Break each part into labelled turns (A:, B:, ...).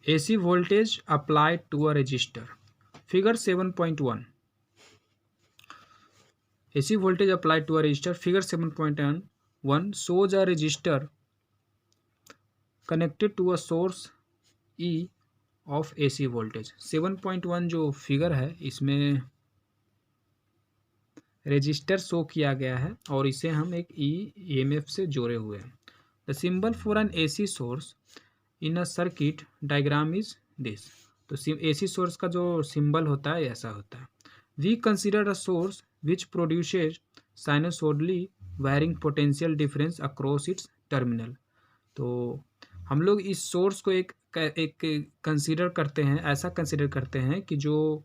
A: AC voltage applied to a resistor. Figure 7.1. AC voltage applied to a resistor. Figure 7.1 shows a resistor connected to a source E of AC voltage. 7.1 जो figure है इसमें resistor show किया गया है और इसे हम एक EMF से जोड़े हुए हैं. The symbol for an AC source in a circuit diagram is this. तो AC सोर्स का जो सिंबल होता है ऐसा होता है. We consider a source which produces sinusoidally varying potential difference across its terminal. तो हम लोग इस सोर्स को एक कंसिडर करते हैं, ऐसा कंसिडर करते हैं कि जो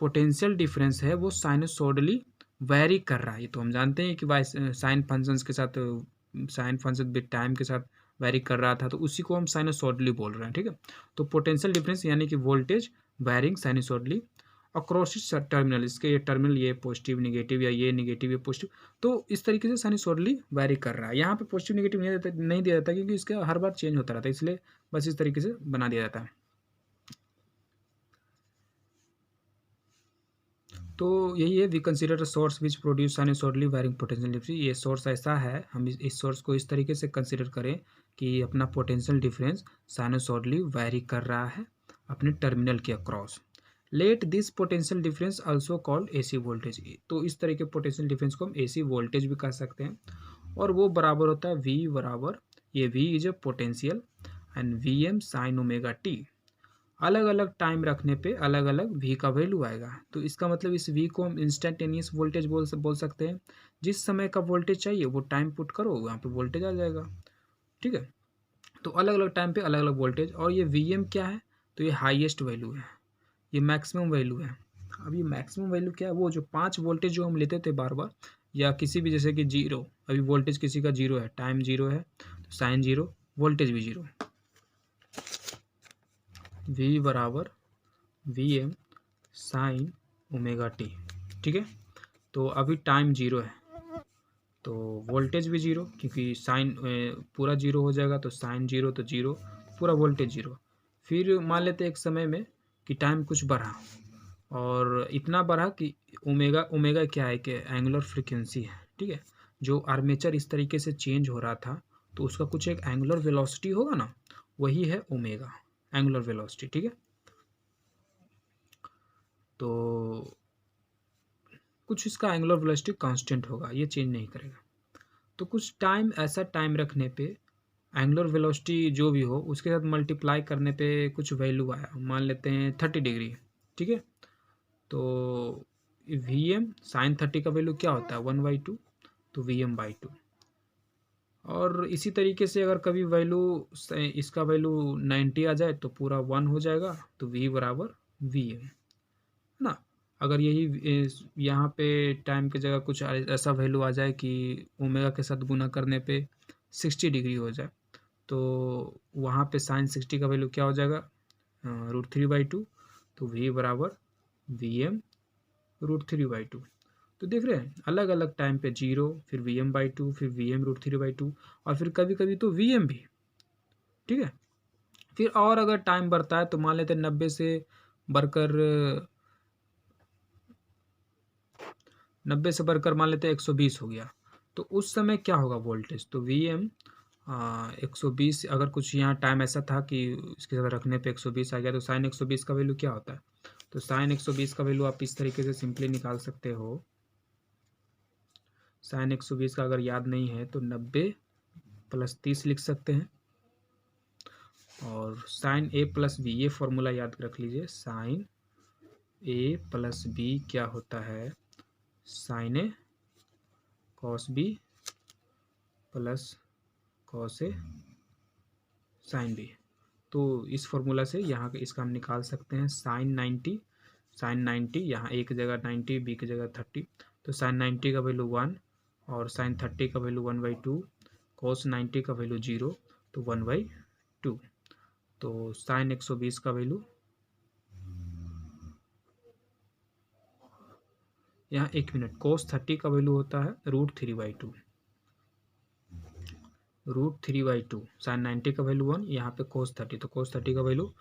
A: पोटेंशियल डिफरेंस है वो साइनसोइडली वैरी कर रहा है. तो हम जानते हैं कि साइन फंक्शंस के साथ साइन फंक्शन विद टाइम के साथ वैरी कर रहा था, तो उसी को हम साइनसोइडली बोल रहे हैं. ठीक है, तो पोटेंशियल डिफरेंस यानी कि voltage varying sinusoidally across terminal. इसके ये टर्मिनल ये पॉजिटिव निगेटिव या ये निगेटिव या पॉजिटिव, तो इस तरीके से साइनसोइडली वैरी कर रहा है. यहाँ पे पॉजिटिव निगेटिव नहीं दिया जाता क्योंकि इसका हर बार चेंज होता रहता है, इसलिए बस इस तरीके से बना दिया जाता है. तो यही है, we consider source which produce sinusoidally varying potential difference. ये सोर्स ऐसा है, हम इस सोर्स को इस तरीके से कंसिडर करें कि अपना पोटेंशियल डिफरेंस साइनसोइडली वैरी कर रहा है अपने टर्मिनल के across. Let this potential difference also called AC voltage. तो इस तरह के पोटेंशियल डिफरेंस को हम AC वोल्टेज भी कह सकते हैं और वो बराबर होता है V बराबर, ये V is a potential and VM sine omega T. अलग अलग टाइम रखने पे अलग अलग V का वैल्यू आएगा. तो इसका मतलब इस V को हम इंस्टेंटेनियस वोल्टेज बोल सकते हैं. जिस समय का वोल्टेज चाहिए वो टाइम पुट करो, वहाँ पे वोल्टेज आ जाएगा. ठीक है, तो अलग अलग टाइम पे अलग अलग वोल्टेज. और ये VM क्या है, तो ये हाईएस्ट वैल्यू है, ये मैक्सिमम वैल्यू है. अब ये मैक्सिमम वैल्यू क्या है, वो जो 5 वोल्टेज जो हम लेते थे बार बार, या किसी भी जैसे कि जीरो, अभी वोल्टेज किसी का जीरो है, टाइम जीरो है, तो साइन जीरो, वोल्टेज भी जीरो. V बराबर VM साइन ओमेगा टी. ठीक है, तो अभी टाइम जीरो है तो वोल्टेज भी जीरो, क्योंकि साइन पूरा जीरो हो जाएगा तो साइन जीरो तो जीरो, पूरा वोल्टेज जीरो. फिर मान लेते एक समय में कि टाइम कुछ बढ़ा और इतना बढ़ा कि ओमेगा, ओमेगा क्या है कि एंगुलर फ्रीक्वेंसी है. ठीक है, जो आर्मेचर इस तरीके से चेंज हो रहा था तो उसका कुछ एक एंगुलर वेलोसिटी होगा ना, वही है ओमेगा, एंगुलर वेलोसिटी. ठीक है, तो कुछ इसका एंगुलर वेलोसिटी कांस्टेंट होगा, ये चेंज नहीं करेगा. तो कुछ टाइम, ऐसा टाइम रखने पे एंगुलर वेलोसिटी जो भी हो उसके साथ मल्टीप्लाई करने पे कुछ वैल्यू आया, मान लेते हैं 30 डिग्री. ठीक है, तो VM साइन 30 का वैल्यू क्या होता है 1/2, तो VM/2. और इसी तरीके से अगर कभी वैल्यू, इसका वैल्यू 90 आ जाए तो पूरा 1 हो जाएगा, तो V बराबर VM ना. अगर यही यहाँ पे टाइम की जगह कुछ ऐसा वैल्यू आ जाए कि ओमेगा के साथ गुना करने पे 60 डिग्री हो जाए, तो वहाँ पे साइन 60 का वैल्यू क्या हो जाएगा, √3/2. तो V बराबर VM √3/2. तो देख रहे हैं अलग अलग टाइम पे जीरो, फिर VM/2, फिर VM √3/2, और फिर कभी कभी तो VM भी. ठीक है, फिर और अगर टाइम बढ़ता है तो मान लेते हैं 90 से बढ़कर 90 से बढ़कर मान लेते हैं 120 हो गया, तो उस समय क्या होगा वोल्टेज, तो VM 120. अगर कुछ यहाँ टाइम ऐसा था कि इसके साथ रखने पे 120 आ गया, तो साइन 120 का वैल्यू क्या होता है, तो साइन 120 का वैल्यू आप इस तरीके से सिंपली निकाल सकते हो. साइन 120 का अगर याद नहीं है तो 90 + 30 लिख सकते हैं. और साइन A+B, ये फॉर्मूला याद रख लीजिए, साइन A+B क्या होता है, sine A cos B plus cos A sine B. तो इस फॉर्मूला से यहाँ इसका हम निकाल सकते हैं साइन 90, यहाँ A की जगह 90, B की जगह 30, तो साइन 90 का वैल्यू 1 और साइन 30 का वैल्यू 1/2, कॉस 90 का वैल्यू 0, तो 1/2. तो साइन 120 का वैल्यू यहाँ, 1 मिनट, कोस 30 का वैल्यू होता है √3/2. √3/2। साइन 90 का वैल्यू 1, यहाँ पे कोस 30, तो कोस 30 का वैल्यू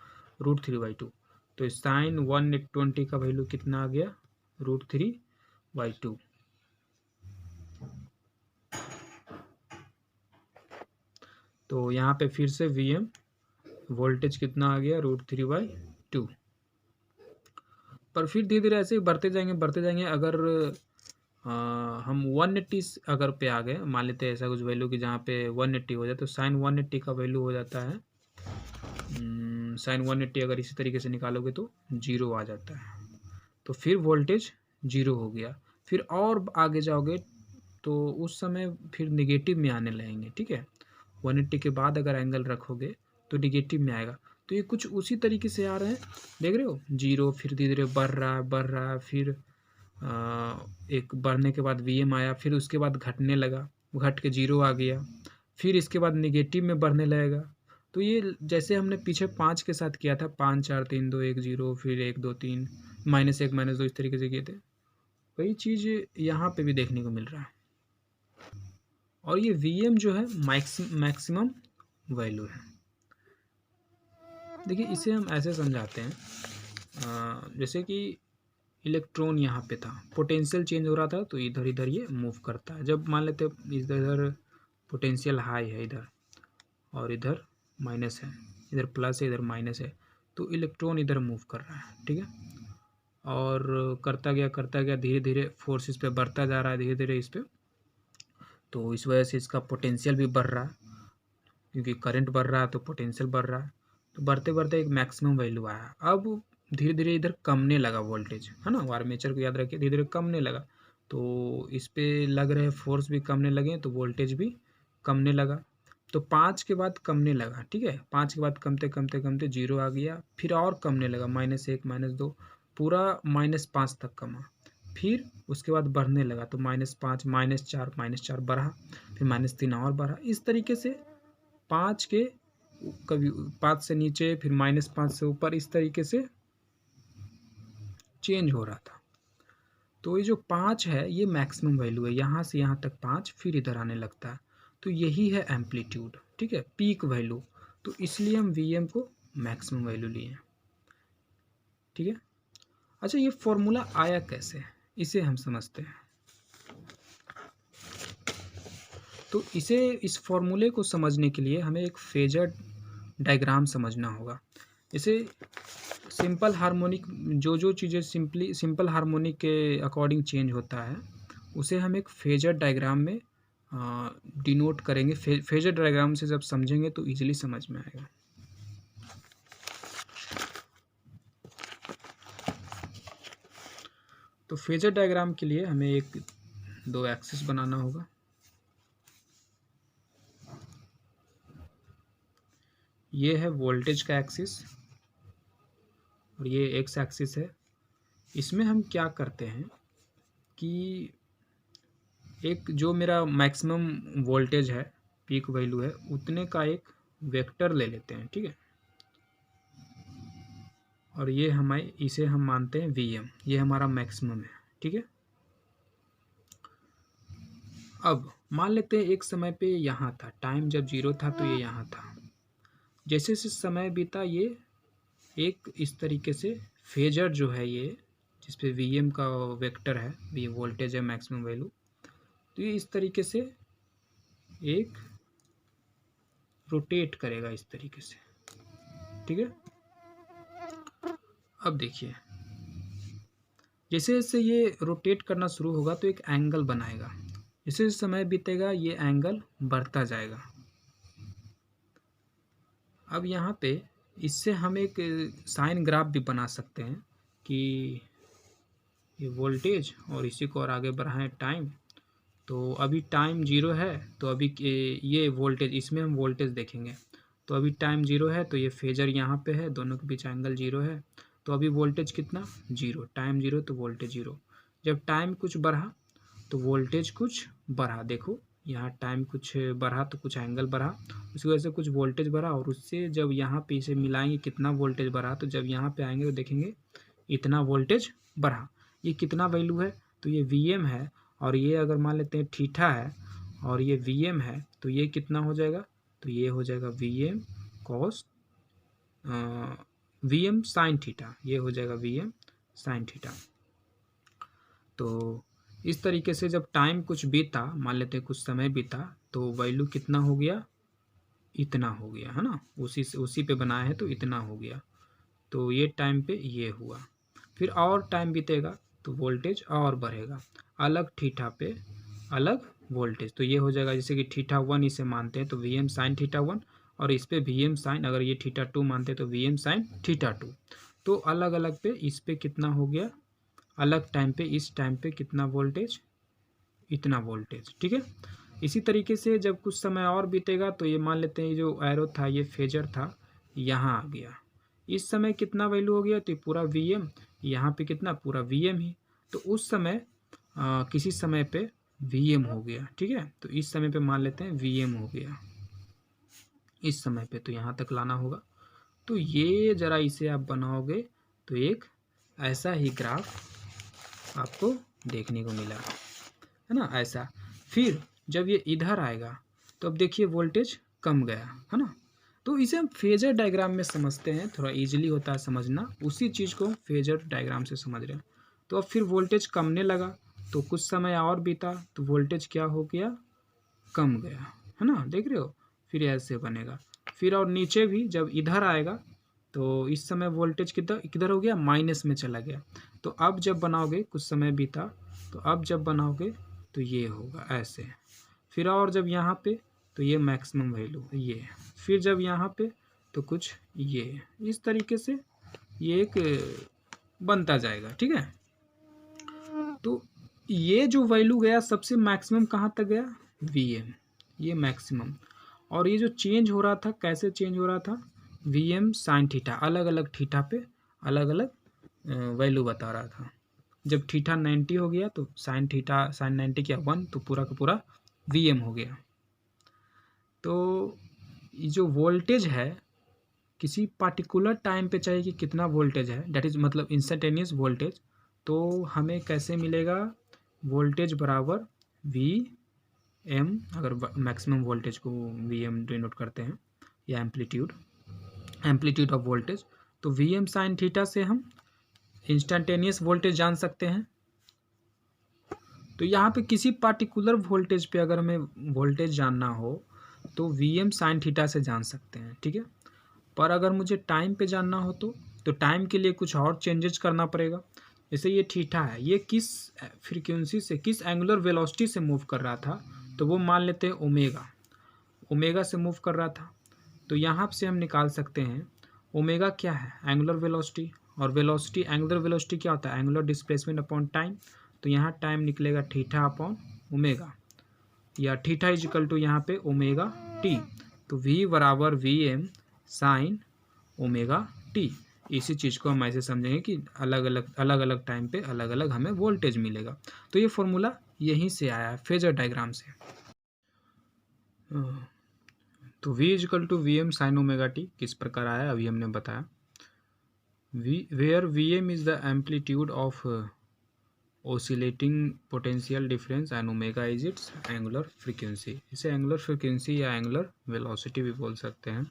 A: √3/2। तो साइन 120 का वैल्यू कितना आ गया? √3/2। तो यहाँ पे फिर से Vm वोल्टेज कितना आ गया? √3/2। पर फिर धीरे धीरे ऐसे ही बढ़ते जाएंगे। अगर हम 180 अगर पे आ गए, मान लेते हैं ऐसा कुछ वैल्यू कि जहाँ पे 180 हो जाए, तो साइन 180 का वैल्यू हो जाता है साइन 180 अगर इसी तरीके से निकालोगे तो 0 आ जाता है। तो फिर वोल्टेज 0 हो गया। फिर और आगे जाओगे तो उस समय फिर निगेटिव में आने लगेंगे, ठीक है। 180 के बाद अगर एंगल रखोगे तो निगेटिव में आएगा। तो ये कुछ उसी तरीके से आ रहे हैं, देख रहे हो, 0, फिर धीरे धीरे बढ़ रहा है, फिर एक बढ़ने के बाद Vm आया, फिर उसके बाद घटने लगा, घट के 0 आ गया, फिर इसके बाद निगेटिव में बढ़ने लगेगा। तो ये जैसे हमने पीछे 5 के साथ किया था, 5 4 3 2 1 0, फिर 1 2 3 -1 -2 इस तरीके से किए थे, वही चीज़ यहाँ पे भी देखने को मिल रहा है। और ये Vm जो है मैक्सिमम वैल्यू है। देखिए इसे हम ऐसे समझाते हैं, जैसे कि इलेक्ट्रॉन यहाँ पे था, पोटेंशियल चेंज हो रहा था, तो इधर इधर ये मूव करता है। जब मान लेते इधर पोटेंशियल हाई है इधर, और इधर माइनस है, इधर प्लस है, इधर माइनस है, तो इलेक्ट्रॉन इधर मूव कर रहा है, ठीक है। और करता गया धीरे धीरे फोर्स इस पर बढ़ता जा रहा है, धीरे धीरे इस पर, तो इस वजह से इसका पोटेंशियल भी बढ़ रहा है, क्योंकि करंट बढ़ रहा है तो पोटेंशियल बढ़ रहा है। तो बढ़ते बढ़ते एक मैक्सिमम वैल्यू आया। अब धीरे धीरे इधर कमने लगा वोल्टेज, है ना, आर्मेचर को याद रखिए, धीरे धीरे कमने लगा, तो इस पे लग रहे फोर्स भी कमने लगे, तो वोल्टेज भी कमने लगा। तो 5 के बाद कमने लगा, ठीक है, 5 के बाद कमते कमते कमते 0 आ गया, फिर और कमने लगा, -1 -2, पूरा -5 तक कमा। फिर उसके बाद बढ़ने लगा, तो -5 -4 बढ़ा, फिर -3 और बढ़ा। इस तरीके से 5 के कभी 5 से नीचे, फिर -5 से ऊपर, इस तरीके से चेंज हो रहा था। तो ये जो 5 है ये मैक्सिमम वैल्यू है, यहाँ से यहाँ तक 5, फिर इधर आने लगता है। तो यही है एम्पलीट्यूड, ठीक है, पीक वैल्यू। तो इसलिए हम Vm को मैक्सिमम वैल्यू लिए, ठीक है। अच्छा, ये फॉर्मूला आया कैसे, इसे हम समझते हैं। तो इस फॉर्मूले को समझने के लिए हमें एक फेजर डायग्राम समझना होगा। जैसे सिंपल हार्मोनिक, जो चीज़ें सिंपल हार्मोनिक के अकॉर्डिंग चेंज होता है, उसे हम एक फेजर डायग्राम में डिनोट करेंगे। फेजर डायग्राम से जब समझेंगे तो इजीली समझ में आएगा। तो फेजर डायग्राम के लिए हमें एक 2 एक्सिस बनाना होगा। ये है वोल्टेज का एक्सिस और ये एक्स एक्सिस है। इसमें हम क्या करते हैं कि एक जो मेरा मैक्सिमम वोल्टेज है, पीक वैल्यू है, उतने का एक वेक्टर ले लेते हैं, ठीक है। और ये इसे हम मानते हैं Vm, ये हमारा मैक्सिमम है, ठीक है। अब मान लेते हैं एक समय पे यहाँ था, टाइम जब 0 था तो ये यहाँ था। जैसे जैसे समय बीता, ये एक इस तरीके से फेजर जो है ये, जिस पे Vm का वेक्टर है, ये वोल्टेज है मैक्सिमम वैल्यू, तो ये इस तरीके से एक रोटेट करेगा इस तरीके से, ठीक है। अब देखिए, जैसे जैसे ये रोटेट करना शुरू होगा तो एक एंगल बनाएगा, जैसे जैसे समय बीतेगा ये एंगल बढ़ता जाएगा। अब यहाँ पे इससे हम एक साइन ग्राफ भी बना सकते हैं कि ये वोल्टेज और इसी को और आगे बढ़ाएं टाइम। तो अभी टाइम 0 है, तो अभी ये वोल्टेज, इसमें हम वोल्टेज देखेंगे। तो अभी टाइम 0 है, तो ये फेजर यहाँ पे है, दोनों के बीच एंगल 0 है, तो अभी वोल्टेज कितना, 0, टाइम 0 तो वोल्टेज 0। जब टाइम कुछ बढ़ा तो वोल्टेज कुछ बढ़ा, देखो यहाँ टाइम कुछ बढ़ा तो कुछ एंगल बढ़ा, उसकी वजह से कुछ वोल्टेज बढ़ा, और उससे जब यहाँ पे इसे मिलाएंगे कितना वोल्टेज बढ़ा, तो जब यहाँ पे आएंगे तो देखेंगे इतना वोल्टेज बढ़ा। ये कितना वैल्यू है, तो ये Vm है, और ये अगर मान लेते हैं थीटा है, और ये Vm है, तो ये कितना हो जाएगा, तो ये हो जाएगा Vm cos Vm sin theta, ये हो जाएगा Vm sin थीटा। तो इस तरीके से जब टाइम कुछ बीता, मान लेते हैं कुछ समय बीता, तो वैल्यू कितना हो गया, इतना हो गया, है ना, उसी पे बनाया है तो इतना हो गया। तो ये टाइम पे ये हुआ, फिर और टाइम बीतेगा तो वोल्टेज और बढ़ेगा, अलग थीटा पे अलग वोल्टेज। तो ये हो जाएगा जैसे कि थीटा 1 इसे मानते हैं तो Vm साइन थीटा 1, और इस पे Vm साइन, अगर ये थीटा 2 मानते हैं तो Vm साइन थीटा 2। तो अलग अलग पे इस पे कितना हो गया, अलग टाइम पे इस टाइम पे कितना वोल्टेज, इतना वोल्टेज, ठीक है। इसी तरीके से जब कुछ समय और बीतेगा तो ये मान लेते हैं जो एरो था ये फेजर था, यहाँ आ गया, इस समय कितना वैल्यू हो गया, तो पूरा Vm, यहाँ पे कितना, पूरा Vm ही। तो उस समय किसी समय पे Vm हो गया, ठीक है। तो इस समय पे मान लेते हैं Vm हो गया इस समय पे, तो यहाँ तक लाना होगा। तो ये ज़रा इसे आप बनाओगे तो एक ऐसा ही ग्राफ आपको देखने को मिला, है ना, ऐसा। फिर जब ये इधर आएगा तो अब देखिए वोल्टेज कम गया, है ना। तो इसे हम फेजर डायग्राम में समझते हैं, थोड़ा इजीली होता है समझना, उसी चीज़ को फेजर डायग्राम से समझ रहे हैं। तो अब फिर वोल्टेज कमने लगा, तो कुछ समय और बीता तो वोल्टेज क्या हो गया, कम गया, है ना, देख रहे हो। फिर ऐसे बनेगा, फिर और नीचे भी जब इधर आएगा तो इस समय वोल्टेज किधर किधर हो गया, माइनस में चला गया। तो अब जब बनाओगे, कुछ समय बीता, तो अब जब बनाओगे तो ये होगा ऐसे। फिर और जब यहाँ पे तो ये मैक्सिमम वैल्यू ये, फिर जब यहाँ पे तो कुछ ये, इस तरीके से ये एक बनता जाएगा, ठीक है। तो ये जो वैल्यू गया सबसे मैक्सिमम कहाँ तक गया, Vm, ये मैक्सिमम। और ये जो चेंज हो रहा था, कैसे चेंज हो रहा था, Vm साइन थीटा, अलग अलग थीटा पे अलग अलग वैल्यू बता रहा था। जब थीटा 90 हो गया तो साइन थीटा, साइन 90 क्या 1, तो पूरा का पूरा Vm हो गया। तो ये जो वोल्टेज है किसी पार्टिकुलर टाइम पे चाहिए कि कितना वोल्टेज है, डेट इज़ मतलब इंस्टेंटेनियस वोल्टेज, तो हमें कैसे मिलेगा, वोल्टेज बराबर Vm, अगर मैक्सिमम वोल्टेज को Vm डिनोट करते हैं, या एम्पलीट्यूड ऑफ वोल्टेज, तो Vm साइन थीटा से हम इंस्टेंटेनियस वोल्टेज जान सकते हैं। तो यहाँ पे किसी पार्टिकुलर वोल्टेज पे अगर हमें वोल्टेज जानना हो तो Vm साइन थीटा से जान सकते हैं, ठीक है। पर अगर मुझे टाइम पे जानना हो तो टाइम के लिए कुछ और चेंजेस करना पड़ेगा। जैसे ये थीटा है, ये किस फ्रीक्वेंसी से, किस एंगुलर वेलोसिटी से मूव कर रहा था, तो वो मान लेते हैं ओमेगा से मूव कर रहा था। तो यहाँ से हम निकाल सकते हैं ओमेगा क्या है, एंगुलर वेलोसिटी, और वेलोसिटी, एंगुलर वेलोसिटी क्या होता है, एंगुलर डिस्प्लेसमेंट अपॉन टाइम। तो यहाँ टाइम निकलेगा थीटा अपॉन ओमेगा, या थीटा इज इक्वल टू यहाँ पे ओमेगा टी। तो V बराबर Vm साइन ओमेगा टी। इसी चीज़ को हम ऐसे समझेंगे कि अलग अलग टाइम पे अलग अलग हमें वोल्टेज मिलेगा। तो ये फॉर्मूला यहीं से आया है, फेजर डायग्राम से। तो V is equal to Vm sine omega T किस प्रकार आया अभी हमने बताया। Where Vm is the amplitude of oscillating potential difference and omega is its angular frequency। इसे एंगुलर फ्रीक्वेंसी या एंगुलर वेलोसिटी भी बोल सकते हैं।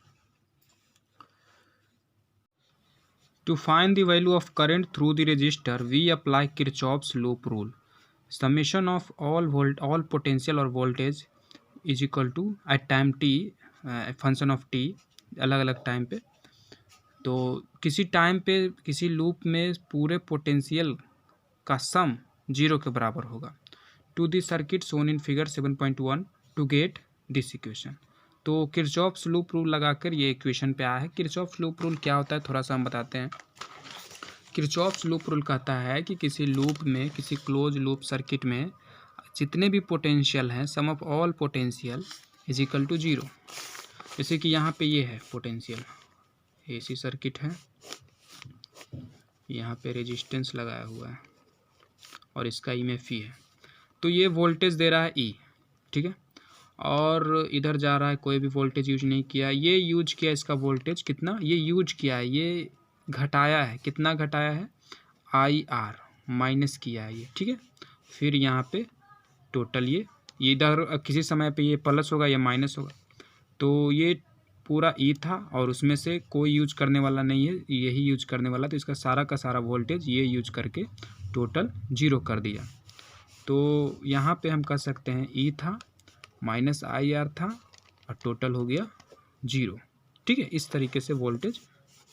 A: To find the value of current through the resistor, we apply Kirchhoff's loop rule. Summation of all potential or voltage is equal to at time t, function of t, अलग अलग time पे। तो किसी time पे किसी loop में पूरे potential का सम 0 के बराबर होगा। To the circuit shown in figure 7.1 to get this equation. तो किरचॉफ्स लूप रूल लगाकर ये इक्वेशन पे आया है। किरचॉफ्स लूप रूल क्या होता है थोड़ा सा हम बताते हैं। किरचॉफ्स लूप रूल कहता है कि किसी लूप में, किसी क्लोज लूप सर्किट में जितने भी पोटेंशियल हैं, sum of all potential is equal to 0। जैसे कि यहाँ पे ये है पोटेंशियल, एसी सर्किट है, यहाँ पे रेजिस्टेंस लगाया हुआ है और इसका EMF है। तो ये वोल्टेज दे रहा है E, ठीक है, और इधर जा रहा है, कोई भी वोल्टेज यूज नहीं किया, ये यूज किया इसका वोल्टेज कितना, ये यूज किया है, ये घटाया है, कितना घटाया है, IR माइनस किया है ये, ठीक है। फिर यहाँ पे टोटल ये ये इधर किसी समय पे ये प्लस होगा या माइनस होगा। तो ये पूरा ई था और उसमें से कोई यूज करने वाला नहीं है, यही यूज करने वाला, तो इसका सारा का सारा वोल्टेज ये यूज करके टोटल 0 कर दिया। तो यहाँ पे हम कह सकते हैं ई था माइनस आई आर था और टोटल हो गया 0। ठीक है, इस तरीके से वोल्टेज,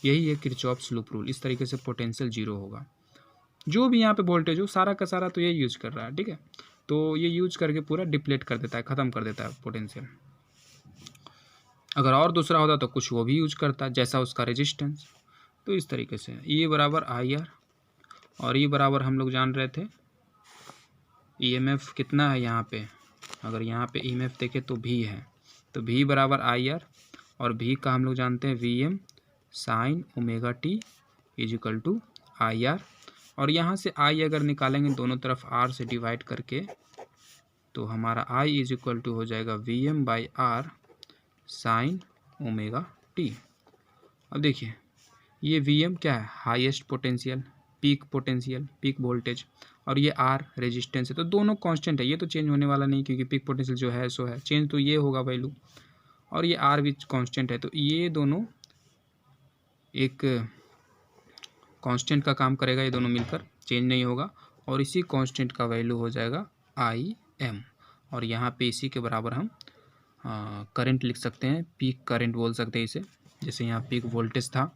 A: यही है किरचॉफ्स लूप रूल, इस तरीके से पोटेंशियल 0 होगा। जो भी यहाँ पे वोल्टेज हो सारा का सारा तो ये यूज कर रहा है। ठीक है, तो ये यूज करके पूरा डिप्लेट कर देता है, ख़त्म कर देता है पोटेंशियल। अगर और दूसरा होता तो कुछ वो भी यूज करता, जैसा उसका रेजिस्टेंस। तो इस तरीके से ई बराबर आई आर, और ई बराबर हम लोग जान रहे थे ईएमएफ कितना है यहाँ पे, अगर यहाँ पे ईएमएफ देखें तो भी है, तो भी बराबर आई आर, और भी का हम लोग जानते हैं V M sine omega T is equal to I R. और यहाँ से आई अगर निकालेंगे दोनों तरफ आर से डिवाइड करके, तो हमारा आई इज इक्वल टू हो जाएगा V M by R sine omega T. अब देखिए ये वी एम क्या है, highest potential, peak potential, peak voltage, और ये आर रेजिस्टेंस है, तो दोनों कांस्टेंट है, ये तो चेंज होने वाला नहीं क्योंकि पीक पोटेंशियल जो है सो है, चेंज तो ये होगा वैल्यू, और ये आर भी कांस्टेंट है, तो ये दोनों एक कांस्टेंट का काम करेगा, ये दोनों मिलकर चेंज नहीं होगा, और इसी कांस्टेंट का वैल्यू हो जाएगा आई एम। और यहाँ पे इसी के बराबर हम करंट लिख सकते हैं, पीक करंट बोल सकते हैं इसे, जैसे यहाँ पीक वोल्टेज था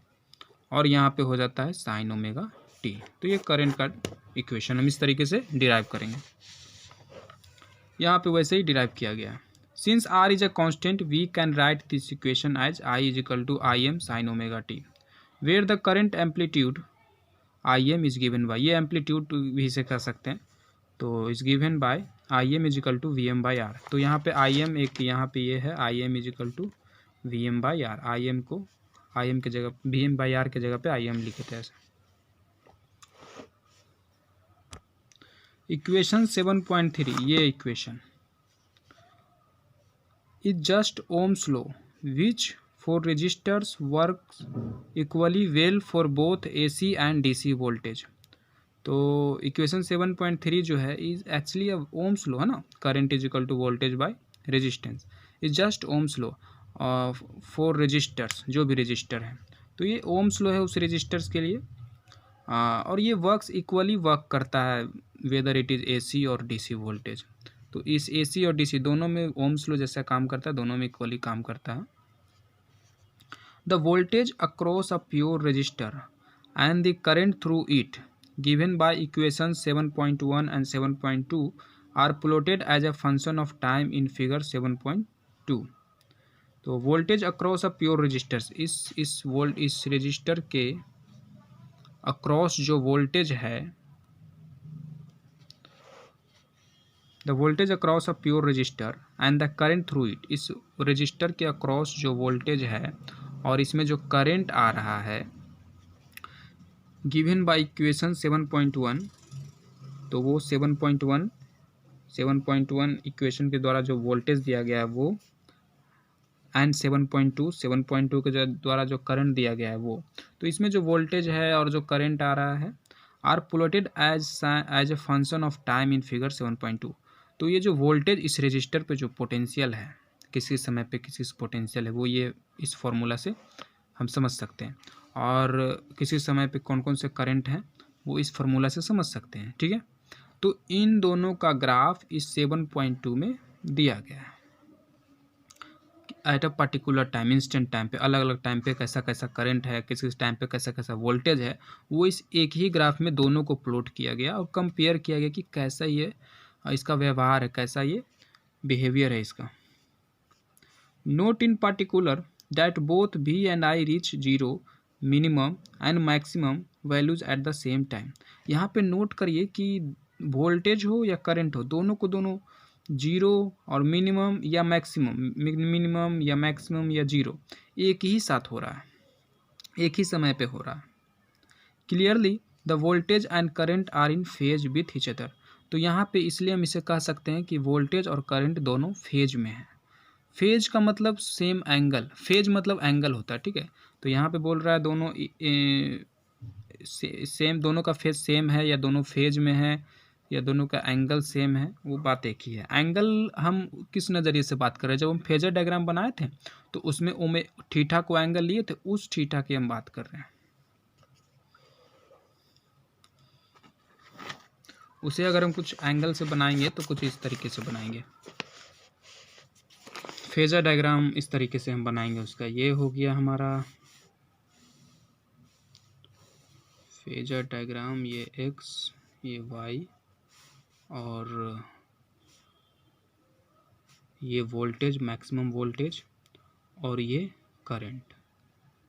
A: और यहाँ पे हो जाता है साइन ओमेगा टी। तो ये करंट का इक्वेशन हम इस तरीके से डिराइव करेंगे, यहाँ पे वैसे ही डिराइव किया गया है। Since R is a constant we can write this equation as I is equal to I M sine omega T, where the current amplitude I M is given by, ये amplitude भी इसे कह सकते हैं, तो is given by I M is equal to V M by R. तो यहाँ पे आई एम एक, यहाँ पे ये है I M is equal to V M by R, I M को आई एम की जगह वी एम बाई आर की जगह पे आई एम लिखे थे ऐसे। इक्वेशन 7.3, ये equation is just Ohm's law which for resistors works equally well for both AC and DC voltage. तो इक्वेशन 7.3 जो है इज एक्चुअली ओम्स लॉ है ना, current is equal to voltage by resistance, is just Ohm's law for resistors, जो भी resistor है, तो ये ओम्स लॉ है उस रेजिस्टर्स के लिए, और ये वर्क्स इक्वली वर्क करता है वेदर इट इज़ एसी और डीसी वोल्टेज। तो इस एसी और डीसी दोनों में ओम्स लॉ जैसा काम करता है, दोनों में इक्वली काम करता है। The voltage across a pure resistor and the current through it given by equations 7.1 and 7.2 are plotted as a function of time in figure 7.2। तो voltage across a pure resistors, इस रजिस्टर के across जो voltage है, the voltage across a pure resistor and the current through it, इस resistor के across जो voltage है और इसमें जो करंट आ रहा है, गिवन बाय इक्वेशन 7.1, तो वो 7.1 इक्वेशन के द्वारा जो वोल्टेज दिया गया है वो, एंड 7.2 के द्वारा जो करंट दिया गया है वो, तो इसमें जो वोल्टेज है और जो करंट आ रहा है are plotted as a function of time in figure 7.2। तो ये जो वोल्टेज इस रजिस्टर पे जो पोटेंशियल है, किसी समय पे किसी पोटेंशियल है, वो ये इस फॉर्मूला से हम समझ सकते हैं, और किसी समय पे कौन कौन से करंट हैं वो इस फार्मूला से समझ सकते हैं। ठीक है, तो इन दोनों का ग्राफ इस 7.2 में दिया गया है, at a particular time, instant time पे, अलग अलग टाइम पे कैसा कैसा करंट है, किसी टाइम पे कैसा कैसा वोल्टेज है, वो इस एक ही ग्राफ में दोनों को प्लॉट किया गया और कंपेयर किया गया कि कैसा ये इसका व्यवहार है, कैसा ये बिहेवियर है इसका। Note in particular that both V and I reach 0 minimum and maximum values at the same time. यहाँ पे नोट करिए कि वोल्टेज हो या करंट हो, दोनों को दोनों 0 और मिनिमम या मैक्सिमम या 0 एक ही साथ हो रहा है, एक ही समय पे हो रहा है। Clearly the voltage and current are in phase with each other. तो यहाँ पे इसलिए हम इसे कह सकते हैं कि वोल्टेज और करंट दोनों फेज में है। फेज का मतलब सेम एंगल, फेज मतलब एंगल होता है। ठीक है, तो यहाँ पे बोल रहा है दोनों सेम, दोनों का फेज सेम है या दोनों फेज में है या दोनों का एंगल सेम है, वो बात एक ही है। एंगल हम किस नज़रिए से बात कर रहे हैं, जब हम फेजर डायग्राम बनाए थे तो उसमें ओमे थीटा को एंगल लिए थे, उस थीटा की हम बात कर रहे हैं। उसे अगर हम कुछ एंगल से बनाएंगे तो कुछ इस तरीके से बनाएंगे। फेजर डायग्राम इस तरीके से हम बनाएंगे उसका। ये हो गया हमारा फेजर डायग्राम, ये एक्स, ये वाई, और ये वोल्टेज, मैक्सिमम वोल्टेज, और ये करंट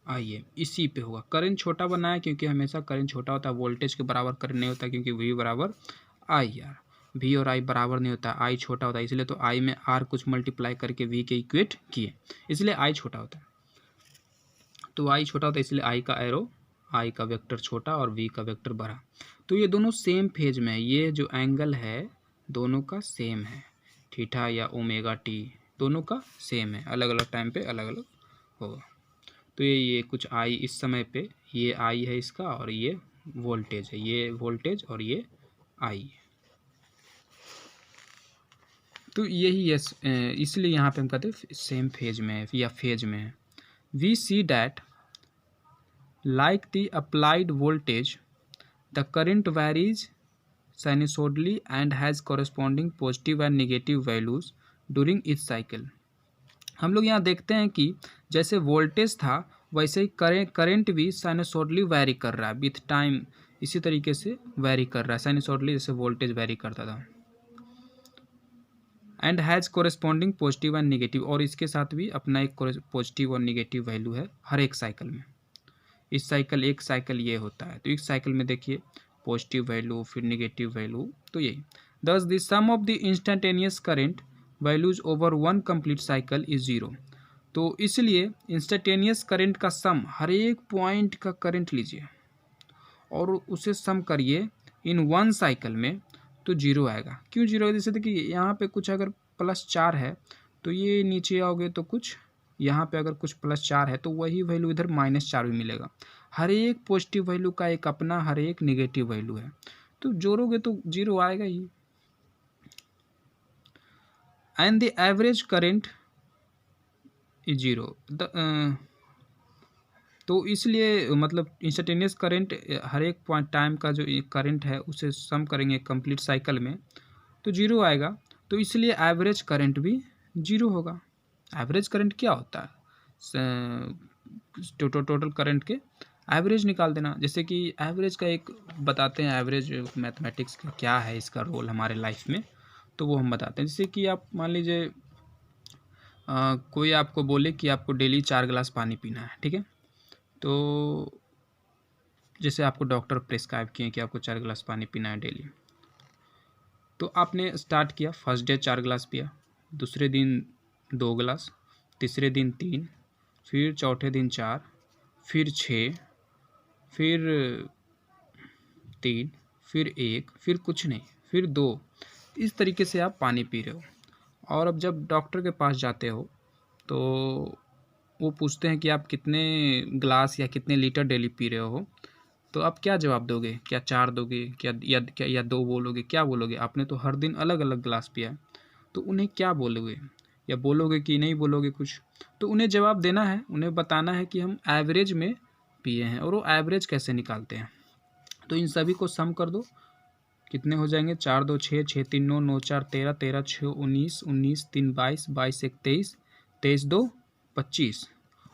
A: आइए इसी पे होगा। करंट छोटा बनाया क्योंकि हमेशा करंट छोटा होता है, वोल्टेज के बराबर करंट नहीं होता, क्योंकि वी बराबर आई आर, वी और आई बराबर नहीं होता, आई छोटा होता है, इसलिए तो आई में आर कुछ मल्टीप्लाई करके वी के इक्वेट किए, इसलिए आई छोटा होता है। तो आई छोटा होता है इसलिए आई का एरो, आई का वेक्टर छोटा और वी का वेक्टर बड़ा। तो ये दोनों सेम फेज में है, ये जो एंगल है दोनों का सेम है, थीटा या ओमेगा टी दोनों का सेम है, अलग अलग टाइम पे अलग अलग होगा। तो ये कुछ आई इस समय पे, ये आई है इसका, और ये वोल्टेज है, ये वोल्टेज और ये आई। तो यही है, इसलिए यहाँ पे हम कहते हैं सेम फेज में है या फेज में है। We see that like the applied voltage, the current varies sinusoidally and has corresponding positive and negative values during each cycle। हम लोग यहाँ देखते हैं कि जैसे वोल्टेज था वैसे ही करंट भी साइनसोइडली वैरी कर रहा है विथ टाइम, इसी तरीके से वैरी कर रहा है साइनसोइडली, जैसे वोल्टेज वैरी करता था। And has corresponding positive and negative, और इसके साथ भी अपना एक पॉजिटिव और नेगेटिव वैल्यू है हर एक साइकिल में। इस साइकिल एक साइकिल ये होता है, तो एक साइकिल में देखिए पॉजिटिव वैल्यू फिर नेगेटिव वैल्यू, तो यही। Thus the sum of the instantaneous current values over one complete cycle is zero. तो इसलिए इंस्टेंटेनियस करंट का सम, हर एक पॉइंट का करंट लीजिए और उसे सम करिए इन वन साइकिल में, तो जीरो आएगा। क्यों जीरो है? जैसे देखिए यहाँ पे कुछ अगर +4 है तो ये नीचे आओगे तो कुछ यहाँ पे अगर कुछ +4 है तो वही वैल्यू इधर -4 भी मिलेगा। हर एक पॉजिटिव वैल्यू का एक अपना हर एक नेगेटिव वैल्यू है, तो जोड़ोगे तो जीरो आएगा ही। And the average current is zero. तो इसलिए मतलब इंस्टेंटेनियस करंट हर एक पॉइंट टाइम का जो करंट है उसे सम करेंगे कंप्लीट साइकिल में तो जीरो आएगा। तो इसलिए एवरेज करंट भी जीरो होगा। एवरेज करंट क्या होता है? टोटल करंट के एवरेज निकाल देना। जैसे कि एवरेज का एक बताते हैं, एवरेज मैथमेटिक्स का क्या है, इसका रोल हमारे लाइफ में, तो वो हम बताते हैं। जैसे कि आप मान लीजिए कोई आपको बोले कि आपको डेली 4 गिलास पानी पीना है, ठीक है। तो जैसे आपको डॉक्टर प्रिस्क्राइब किए कि आपको 4 गिलास पानी पीना है डेली, तो आपने स्टार्ट किया, फर्स्ट डे 4 गिलास पिया, दूसरे दिन 2 गिलास, तीसरे दिन 3, फिर चौथे दिन 4, फिर 6, फिर 3, फिर 1, फिर कुछ नहीं, फिर 2। इस तरीके से आप पानी पी रहे हो। और अब जब डॉक्टर के पास जाते हो तो वो पूछते हैं कि आप कितने ग्लास या कितने लीटर डेली पी रहे हो, तो आप क्या जवाब दोगे? क्या 4 दोगे, क्या 2 बोलोगे, क्या बोलोगे? आपने तो हर दिन अलग अलग ग्लास पिया, तो उन्हें क्या बोलोगे? या बोलोगे कि नहीं बोलोगे कुछ? तो उन्हें जवाब देना है, उन्हें बताना है कि हम एवरेज में पिए हैं। और वो एवरेज कैसे निकालते हैं? तो इन सभी को सम कर दो, कितने हो जाएंगे? 4 2 6, 6 3 9, 9 4 13, 13 6 19, 19 3 22, 22 1 23, 23 2 25।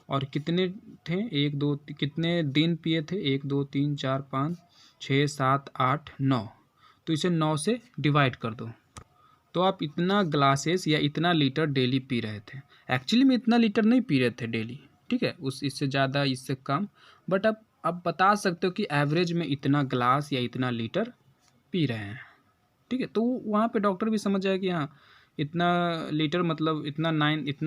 A: और कितने थे? 1 2 कितने दिन पिए थे? 1 2 3 4 5 6 7 8 9। तो इसे 9 से डिवाइड कर दो, तो आप इतना ग्लासेस या इतना लीटर डेली पी रहे थे। एक्चुअली में इतना लीटर नहीं पी रहे थे डेली, ठीक है, इससे ज़्यादा इससे कम, बट आप बता सकते हो कि एवरेज में इतना ग्लास या इतना लीटर पी रहे हैं, ठीक है। तो वहाँ पे डॉक्टर भी समझ जाए कि हाँ इतना लीटर मतलब इतना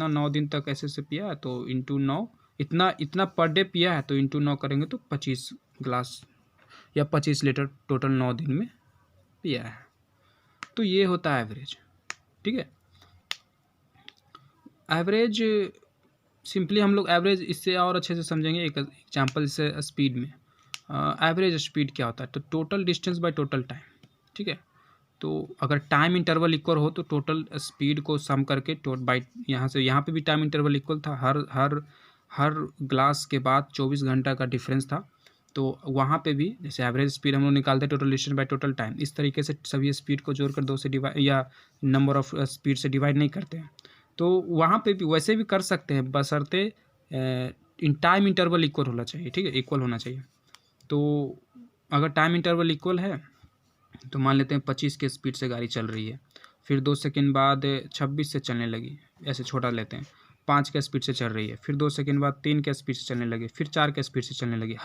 A: 9 दिन तक ऐसे से पिया है, तो इंटू 9 इतना पर डे पिया है, तो इंटू 9 करेंगे तो 25 ग्लास या 25 लीटर टोटल 9 दिन में पिया है। तो ये होता है एवरेज, ठीक है। एवरेज सिंपली हम लोग एवरेज इससे और अच्छे से समझेंगे एक एग्जांपल से स्पीड में। एवरेज स्पीड क्या होता है? तो total distance by total time, ठीक है। तो अगर टाइम इंटरवल इक्वल हो तो टोटल स्पीड को सम करके बाई यहाँ से यहाँ पे भी टाइम इंटरवल इक्वल था, हर ग्लास के बाद 24 घंटा का डिफरेंस था। तो वहाँ पे भी जैसे एवरेज स्पीड हम लोग निकालते हैं total distance by total time, इस तरीके से सभी स्पीड को जोड़कर 2 से डिवाइड या नंबर ऑफ स्पीड से डिवाइड नहीं करते हैं। तो वहाँ पे भी वैसे भी कर सकते हैं, बशर्ते इन टाइम इंटरवल इक्वल होना चाहिए, ठीक है, इक्वल होना चाहिए। तो अगर टाइम इंटरवल इक्वल है तो मान लेते हैं 25 के स्पीड से गाड़ी चल रही है, फिर 2 सेकंड बाद 26 से चलने लगी, ऐसे छोटा लेते हैं, 5 के स्पीड से चल रही है, फिर 2 सेकंड बाद 3 के स्पीड से चलने लगी, फिर 4 के स्पीड से चलने लगी,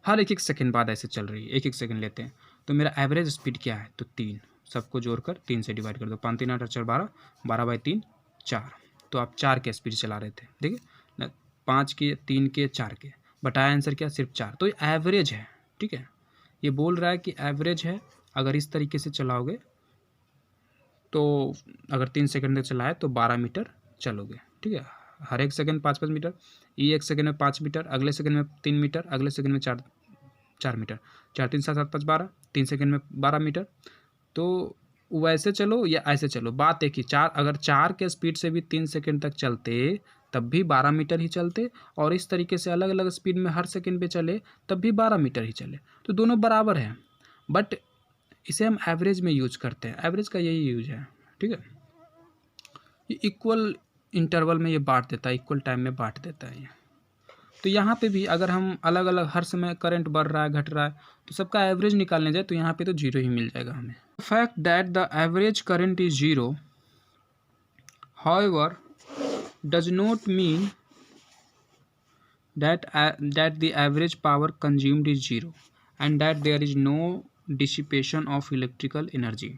A: हर एक सेकंड बाद ऐसे चल रही है, एक सेकंड लेते हैं। तो मेरा एवरेज स्पीड क्या है, तो 3, सबको जोड़कर 3 से डिवाइड कर दो, 5 3 8 4 12, 12/3 4। तो आप 4 के स्पीड चला रहे थे, ठीक है, 5 के, 3 के, 4 के, बताया आंसर क्या, सिर्फ 4। तो ये एवरेज है, ठीक है, ये बोल रहा है कि एवरेज है। अगर इस तरीके से चलाओगे तो अगर 3 सेकंड तक चलाए तो 12 मीटर चलोगे, ठीक है, हर एक सेकंड 5-5 मीटर, ये एक सेकंड में 5 मीटर, अगले सेकंड में 3 मीटर, अगले सेकंड में 4 मीटर, 4 3 7 7 5 12, 3 सेकंड में 12 मीटर। तो वैसे चलो या ऐसे चलो, बात एक ही, अगर 4 के स्पीड से भी 3 सेकंड तक चलते तब भी 12 मीटर ही चलते, और इस तरीके से अलग अलग स्पीड में हर सेकंड पे चले तब भी 12 मीटर ही चले, तो दोनों बराबर हैं। बट इसे हम एवरेज में यूज करते हैं, एवरेज का यही यूज है, ठीक है। ये इक्वल इंटरवल में ये बांट देता है, इक्वल टाइम में बांट देता है ये। तो यहाँ पे भी अगर हम अलग अलग हर समय करंट बढ़ रहा है घट रहा है तो सबका एवरेज निकालने जाए तो यहाँ पे तो 0 ही मिल जाएगा हमें। Fact that the average current is 0 however does not mean that the average power consumed is 0 and that there is no dissipation of electrical energy।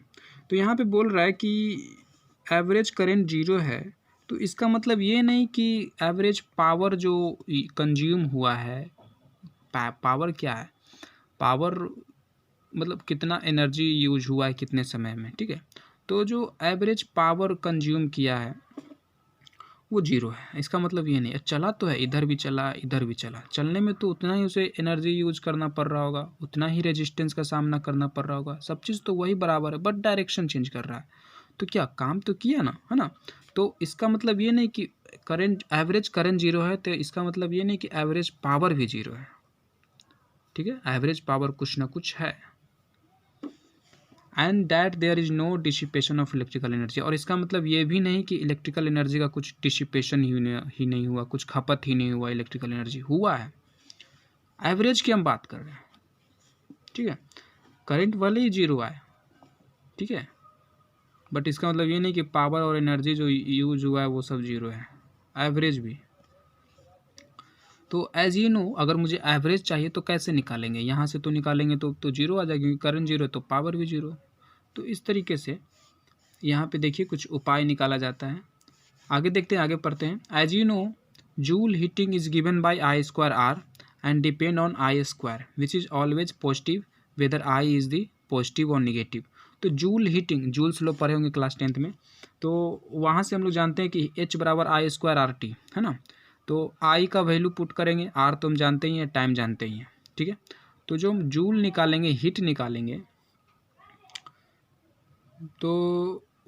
A: तो यहाँ पे बोल रहा है कि एवरेज करंट 0 है, तो इसका मतलब ये नहीं कि एवरेज पावर जो कंज्यूम हुआ है, पावर क्या है, पावर मतलब कितना एनर्जी यूज हुआ है कितने समय में, ठीक है। तो जो एवरेज पावर कंज्यूम किया है वो 0 है, इसका मतलब ये नहीं है चला तो है, इधर भी चला इधर भी चला, चलने में तो उतना ही उसे एनर्जी यूज करना पड़ रहा होगा, उतना ही रेजिस्टेंस का सामना करना पड़ रहा होगा, सब चीज़ तो वही बराबर है, बट डायरेक्शन चेंज कर रहा है। तो क्या काम तो किया ना, है ना। तो इसका मतलब ये नहीं कि करंट एवरेज करंट 0 है, तो इसका मतलब ये नहीं कि एवरेज पावर भी 0 है, ठीक है, एवरेज पावर कुछ ना कुछ है। And that there is no dissipation of electrical energy, और इसका मतलब ये भी नहीं कि इलेक्ट्रिकल एनर्जी का कुछ डिसिपेशन ही नहीं हुआ, कुछ खपत ही नहीं हुआ, इलेक्ट्रिकल एनर्जी हुआ है। एवरेज की हम बात कर रहे हैं, ठीक है, करंट वाले ही 0 आए, ठीक है, बट इसका मतलब ये नहीं कि पावर और एनर्जी जो यूज हुआ है वो सब 0 है, एवरेज भी। तो एज यू नो अगर मुझे एवरेज चाहिए तो कैसे निकालेंगे, यहाँ से तो निकालेंगे तो 0 आ जाएगा, क्योंकि करंट 0 है तो पावर भी 0। तो इस तरीके से यहाँ पे देखिए कुछ उपाय निकाला जाता है। आगे देखते हैं, आगे पढ़ते हैं। As you know Joule heating is given by I²R and depend on I² which is always positive whether I is the positive और निगेटिव। तो जूल हीटिंग, जूल्स लोग पढ़े होंगे क्लास 10th में, तो वहाँ से हम लोग जानते हैं कि H बराबर I²RT है ना। तो I का वैल्यू पुट करेंगे, R तो हम जानते ही हैं, टाइम जानते ही हैं, ठीक है। तो जो हम जूल निकालेंगे, हीट निकालेंगे, तो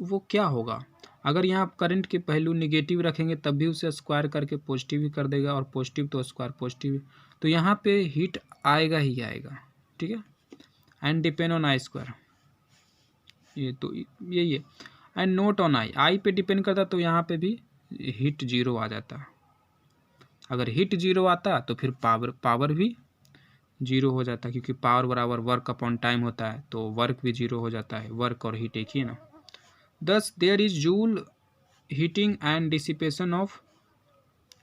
A: वो क्या होगा, अगर यहाँ आप करंट के वैल्यू निगेटिव रखेंगे तब भी उसे स्क्वायर करके पॉजिटिव ही कर देगा, और पॉजिटिव तो स्क्वायर पॉजिटिव, तो यहाँ पे हीट आएगा ही आएगा, ठीक है। एंड डिपेंड ऑन I², ये तो यही है, एंड नोट ऑन I पे डिपेंड करता तो यहाँ पे भी हीट 0 आ जाता। अगर हीट 0 आता तो फिर पावर भी 0 हो जाता, क्योंकि पावर बराबर वर्क अपॉन टाइम होता है, तो वर्क भी 0 हो जाता है, वर्क और हीट एक ही है ना। Thus there is joule heating and dissipation of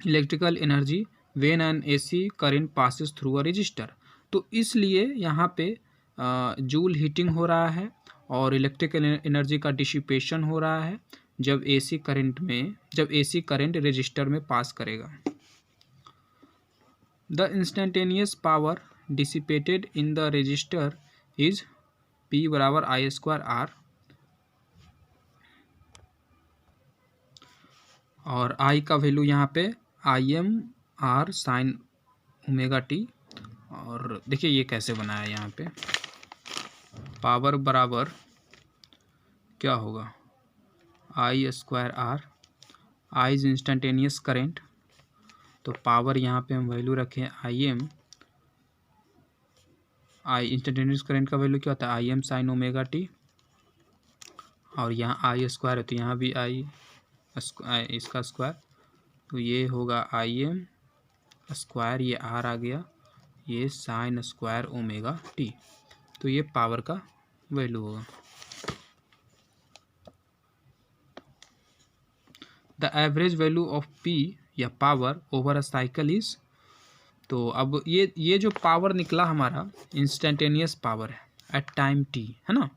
A: electrical energy when an AC current passes through a resistor। तो इसलिए यहाँ पे जूल हीटिंग हो रहा है और इलेक्ट्रिकल एनर्जी का डिसिपेशन हो रहा है जब AC करंट रेजिस्टर में पास करेगा। The instantaneous power dissipated in the resistor is P बराबर I²R, और I का वैल्यू यहाँ पे IM/R sin ω/t। और देखिए ये कैसे बनाया है, यहाँ पे पावर बराबर क्या होगा, I square R, I is instantaneous current, तो पावर यहाँ पे हम वैल्यू रखें I M, I instantaneous current का वैल्यू क्या होता है, I M sine omega T, और यहाँ आई स्क्वायर है तो यहाँ भी आई इसका स्क्वायर, तो ये होगा आई एम स्क्वायर, ये आर आ गया, ये साइन स्क्वायर ओमेगा टी, तो ये पावर का वैल्यू होगा। The average value of P या power over a cycle is, तो अब ये जो पावर निकला हमारा इंस्टेंटेनियस पावर है एट टाइम टी, है ना।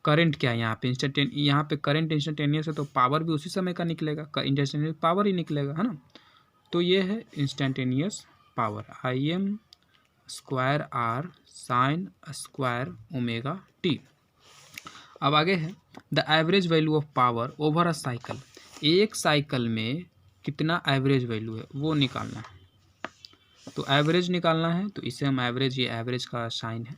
A: करंट क्या है यहाँ पे, यहाँ पे करंट इंस्टेंटेनियस है तो पावर भी उसी समय का निकलेगा, इंस्टेंटेनियस पावर ही निकलेगा, है ना। तो ये है instantaneous power, I M square R sine square omega T. अब आगे है the average value of power over a cycle, एक साइकिल में कितना एवरेज वैल्यू है वो निकालना है। तो एवरेज निकालना है तो इसे हम एवरेज, ये एवरेज का साइन है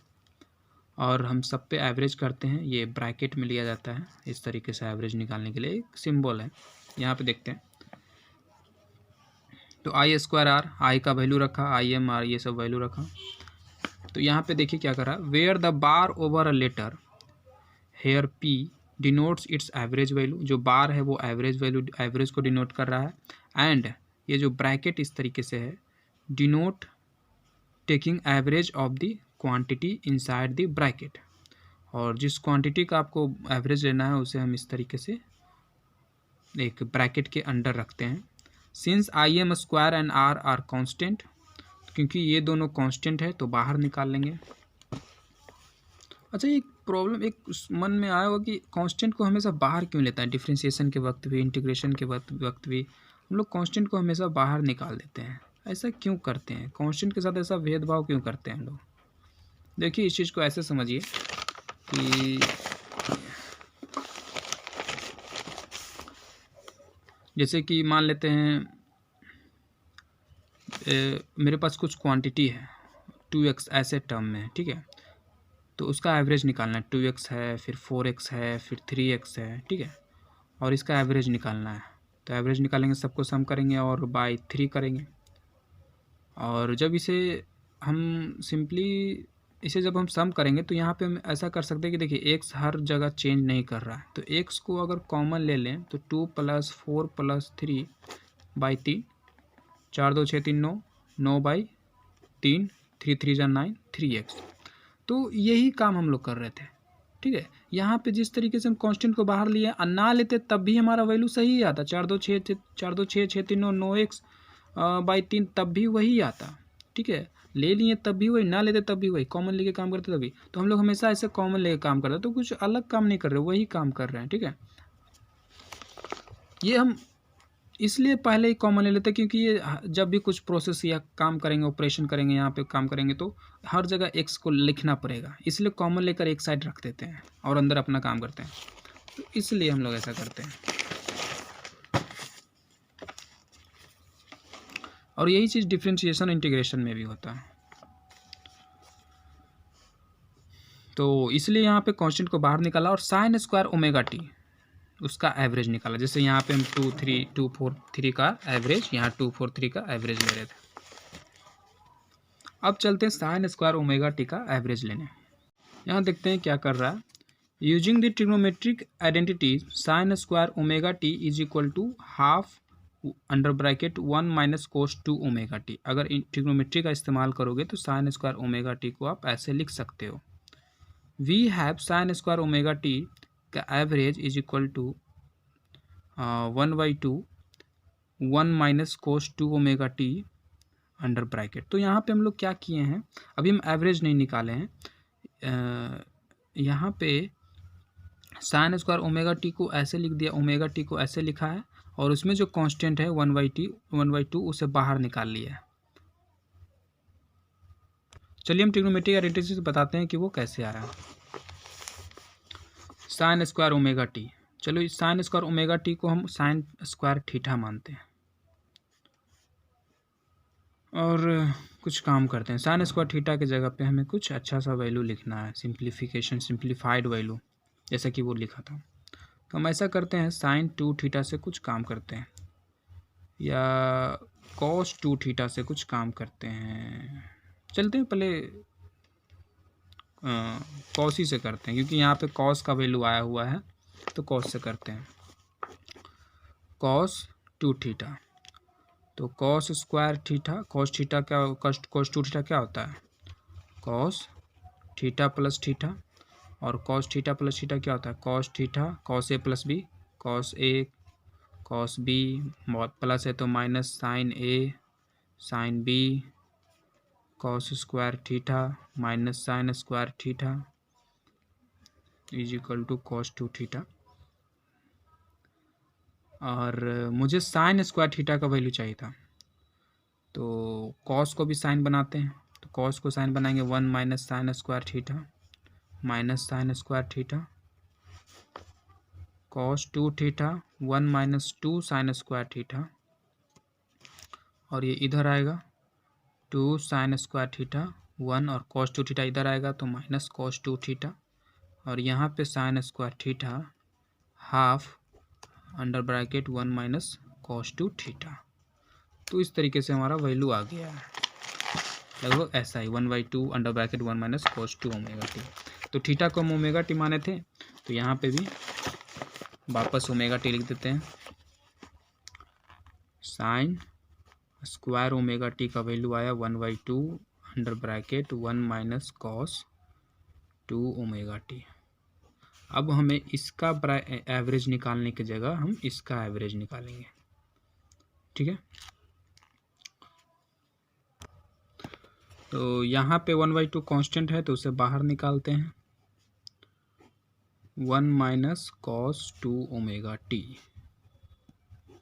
A: और हम सब पे एवरेज करते हैं, ये ब्रैकेट में लिया जाता है इस तरीके से। एवरेज निकालने के लिए एक सिंबल है, यहाँ पे देखते हैं। तो आई स्क्वायर आर, आई का वैल्यू रखा, आई एम आर ये सब वैल्यू रखा। तो यहाँ पे देखिए क्या कर रहा है, where the bar over a letter here P denotes its average value, जो बार है वो एवरेज वैल्यू, एवरेज को डिनोट कर रहा है। एंड ये जो ब्रैकेट इस तरीके से है, denote taking average of the quantity inside the bracket, और जिस क्वांटिटी का आपको एवरेज लेना है उसे हम इस तरीके से एक ब्रैकेट के अंडर रखते हैं। Since I M square and R are constant, क्योंकि ये दोनों कांस्टेंट है तो बाहर निकाल लेंगे। अच्छा, एक प्रॉब्लम एक मन में आया होगा कि कांस्टेंट को हमेशा बाहर क्यों लेता है, डिफरेंशिएशन के वक्त भी, इंटीग्रेशन के वक्त भी हम लोग कांस्टेंट को हमेशा बाहर निकाल देते हैं, ऐसा क्यों करते हैं, कांस्टेंट के साथ ऐसा भेदभाव क्यों करते हैं हम लोग। देखिए इस चीज़ को ऐसे समझिए कि जैसे कि मान लेते हैं मेरे पास कुछ क्वांटिटी है 2x ऐसे टर्म में, ठीक है, तो उसका एवरेज निकालना है, 2x है, फिर 4x है, फिर 3x है, ठीक है, और इसका एवरेज निकालना है। तो एवरेज निकालेंगे, सबको सम करेंगे और बाय 3 करेंगे, और जब इसे हम सिंपली इसे जब हम सम करेंगे तो यहाँ पे हम ऐसा कर सकते हैं कि देखिए x हर जगह चेंज नहीं कर रहा है, तो x को अगर कॉमन ले लें तो 2 + 4 + 3 बाई 3, 4 2 6 3 9, 9 बाई 3, 3 3 जा 9, 3x। तो यही काम हम लोग कर रहे थे, ठीक है। यहाँ पे जिस तरीके से हम कांस्टेंट को बाहर लिए और ना लेते तब भी हमारा वैल्यू सही ही आता, 4 2 6 6 3 9 9x बाई 3 तब भी वही आता, ठीक है। ले लिए तब भी वही, ना लेते तब भी वही, कॉमन लेके काम करते तभी। तो हम लोग हमेशा ऐसे कॉमन लेके काम करते हैं, तो कुछ अलग काम नहीं कर रहे, वही काम कर रहे हैं, ठीक है। ये हम इसलिए पहले ही कॉमन ले लेते हैं क्योंकि ये जब भी कुछ प्रोसेस या काम करेंगे, ऑपरेशन करेंगे, यहाँ पे काम करेंगे तो हर जगह एक्स को लिखना पड़ेगा, इसलिए कॉमन लेकर एक साइड रख देते हैं और अंदर अपना काम करते हैं, तो इसलिए हम लोग ऐसा करते हैं। और यही चीज़ डिफरेंशिएशन इंटीग्रेशन में भी होता है। तो इसलिए यहाँ पे कांस्टेंट को बाहर निकाला और साइन स्क्वायर ओमेगा टी उसका एवरेज निकाला। जैसे यहाँ पे हम 2 3 2 4 3 का एवरेज, यहाँ 2 4 3 का एवरेज ले रहे थे। अब चलते हैं साइन स्क्वायर ओमेगा टी का एवरेज लेने। यहाँ देखते हैं क्या कर रहा है। Using the trigonometric identity sine square omega T is equal to half under bracket 1 - cos 2 omega T. अगर ट्रिग्नोमेट्री का इस्तेमाल करोगे तो साइन स्क्वायर ओमेगा टी को आप ऐसे लिख सकते हो। We have sine square omega T का average is equal to 1/2 1 - cos 2 omega T under bracket. तो यहाँ पे हम लोग क्या किए हैं, अभी हम एवरेज नहीं निकाले हैं, यहाँ पे साइन स्क्वायर ओमेगा टी को ऐसे लिख दिया, ओमेगा टी को ऐसे लिखा है, और उसमें जो कांस्टेंट है 1/2 उसे बाहर निकाल लिया है। चलिए हम ट्रिग्नोमेट्रिक आइडेंटिटी से बताते हैं कि वो कैसे आ रहा है। साइन स्क्वायर ओमेगा टी, चलो इस साइन स्क्वायर ओमेगा टी को हम साइन स्क्वायर थीटा मानते हैं और कुछ काम करते हैं। साइन स्क्वायर थीटा की जगह पे हमें कुछ अच्छा सा वैल्यू लिखना है, सिंप्लीफाइड वैल्यू, जैसा कि वो लिखा था। तो हम ऐसा करते हैं, साइन 2 थीटा से कुछ काम करते हैं या कॉस 2 थीटा से कुछ काम करते हैं। चलते हैं पहले कॉस ही से करते हैं, क्योंकि यहाँ पे कॉस का वैल्यू आया हुआ है, तो कॉस से करते हैं। कॉस 2 थीटा, तो cos square theta, cos theta क्या, कॉस 2 थीटा क्या होता है, कॉस थीटा प्लस थीटा, और कॉस थीटा प्लस थीटा क्या होता है, cos theta, cos A plus B, cos A cos B, plus है तो minus sine A sine B, cos square theta minus sine square theta is equal to cos 2 theta. और मुझे sine square theta का value चाहिए था, तो cos को भी साइन बनाते हैं, तो कॉस को साइन बनाएंगे 1 minus sine square theta minus sine square theta, cos 2 theta 1 minus 2 sign square theta, और ये इधर आएगा 2 साइन स्क्वायर थीटा 1, और कॉस 2 थीटा इधर आएगा तो माइनस कॉस 2 थीटा, और यहाँ पे sign square theta half under bracket 1 minus cos 2 theta. तो इस तरीके से हमारा वैल्यू आ गया है लगभग ऐसा ही, 1/2 under bracket 1 minus cos 2 omega T. तो थीटा को हम ओमेगा टी माने थे, तो यहाँ पे भी वापस ओमेगा टी लिख देते हैं। साइन स्क्वायर ओमेगा टी का वैल्यू आया 1/2 under bracket 1 minus cos 2 omega T. अब हमें इसका एवरेज निकालने की जगह हम इसका एवरेज निकालेंगे, ठीक है। तो यहाँ पे 1/2 कांस्टेंट है, तो उसे बाहर निकालते हैं, 1 माइनस कॉस 2 ओमेगा टी,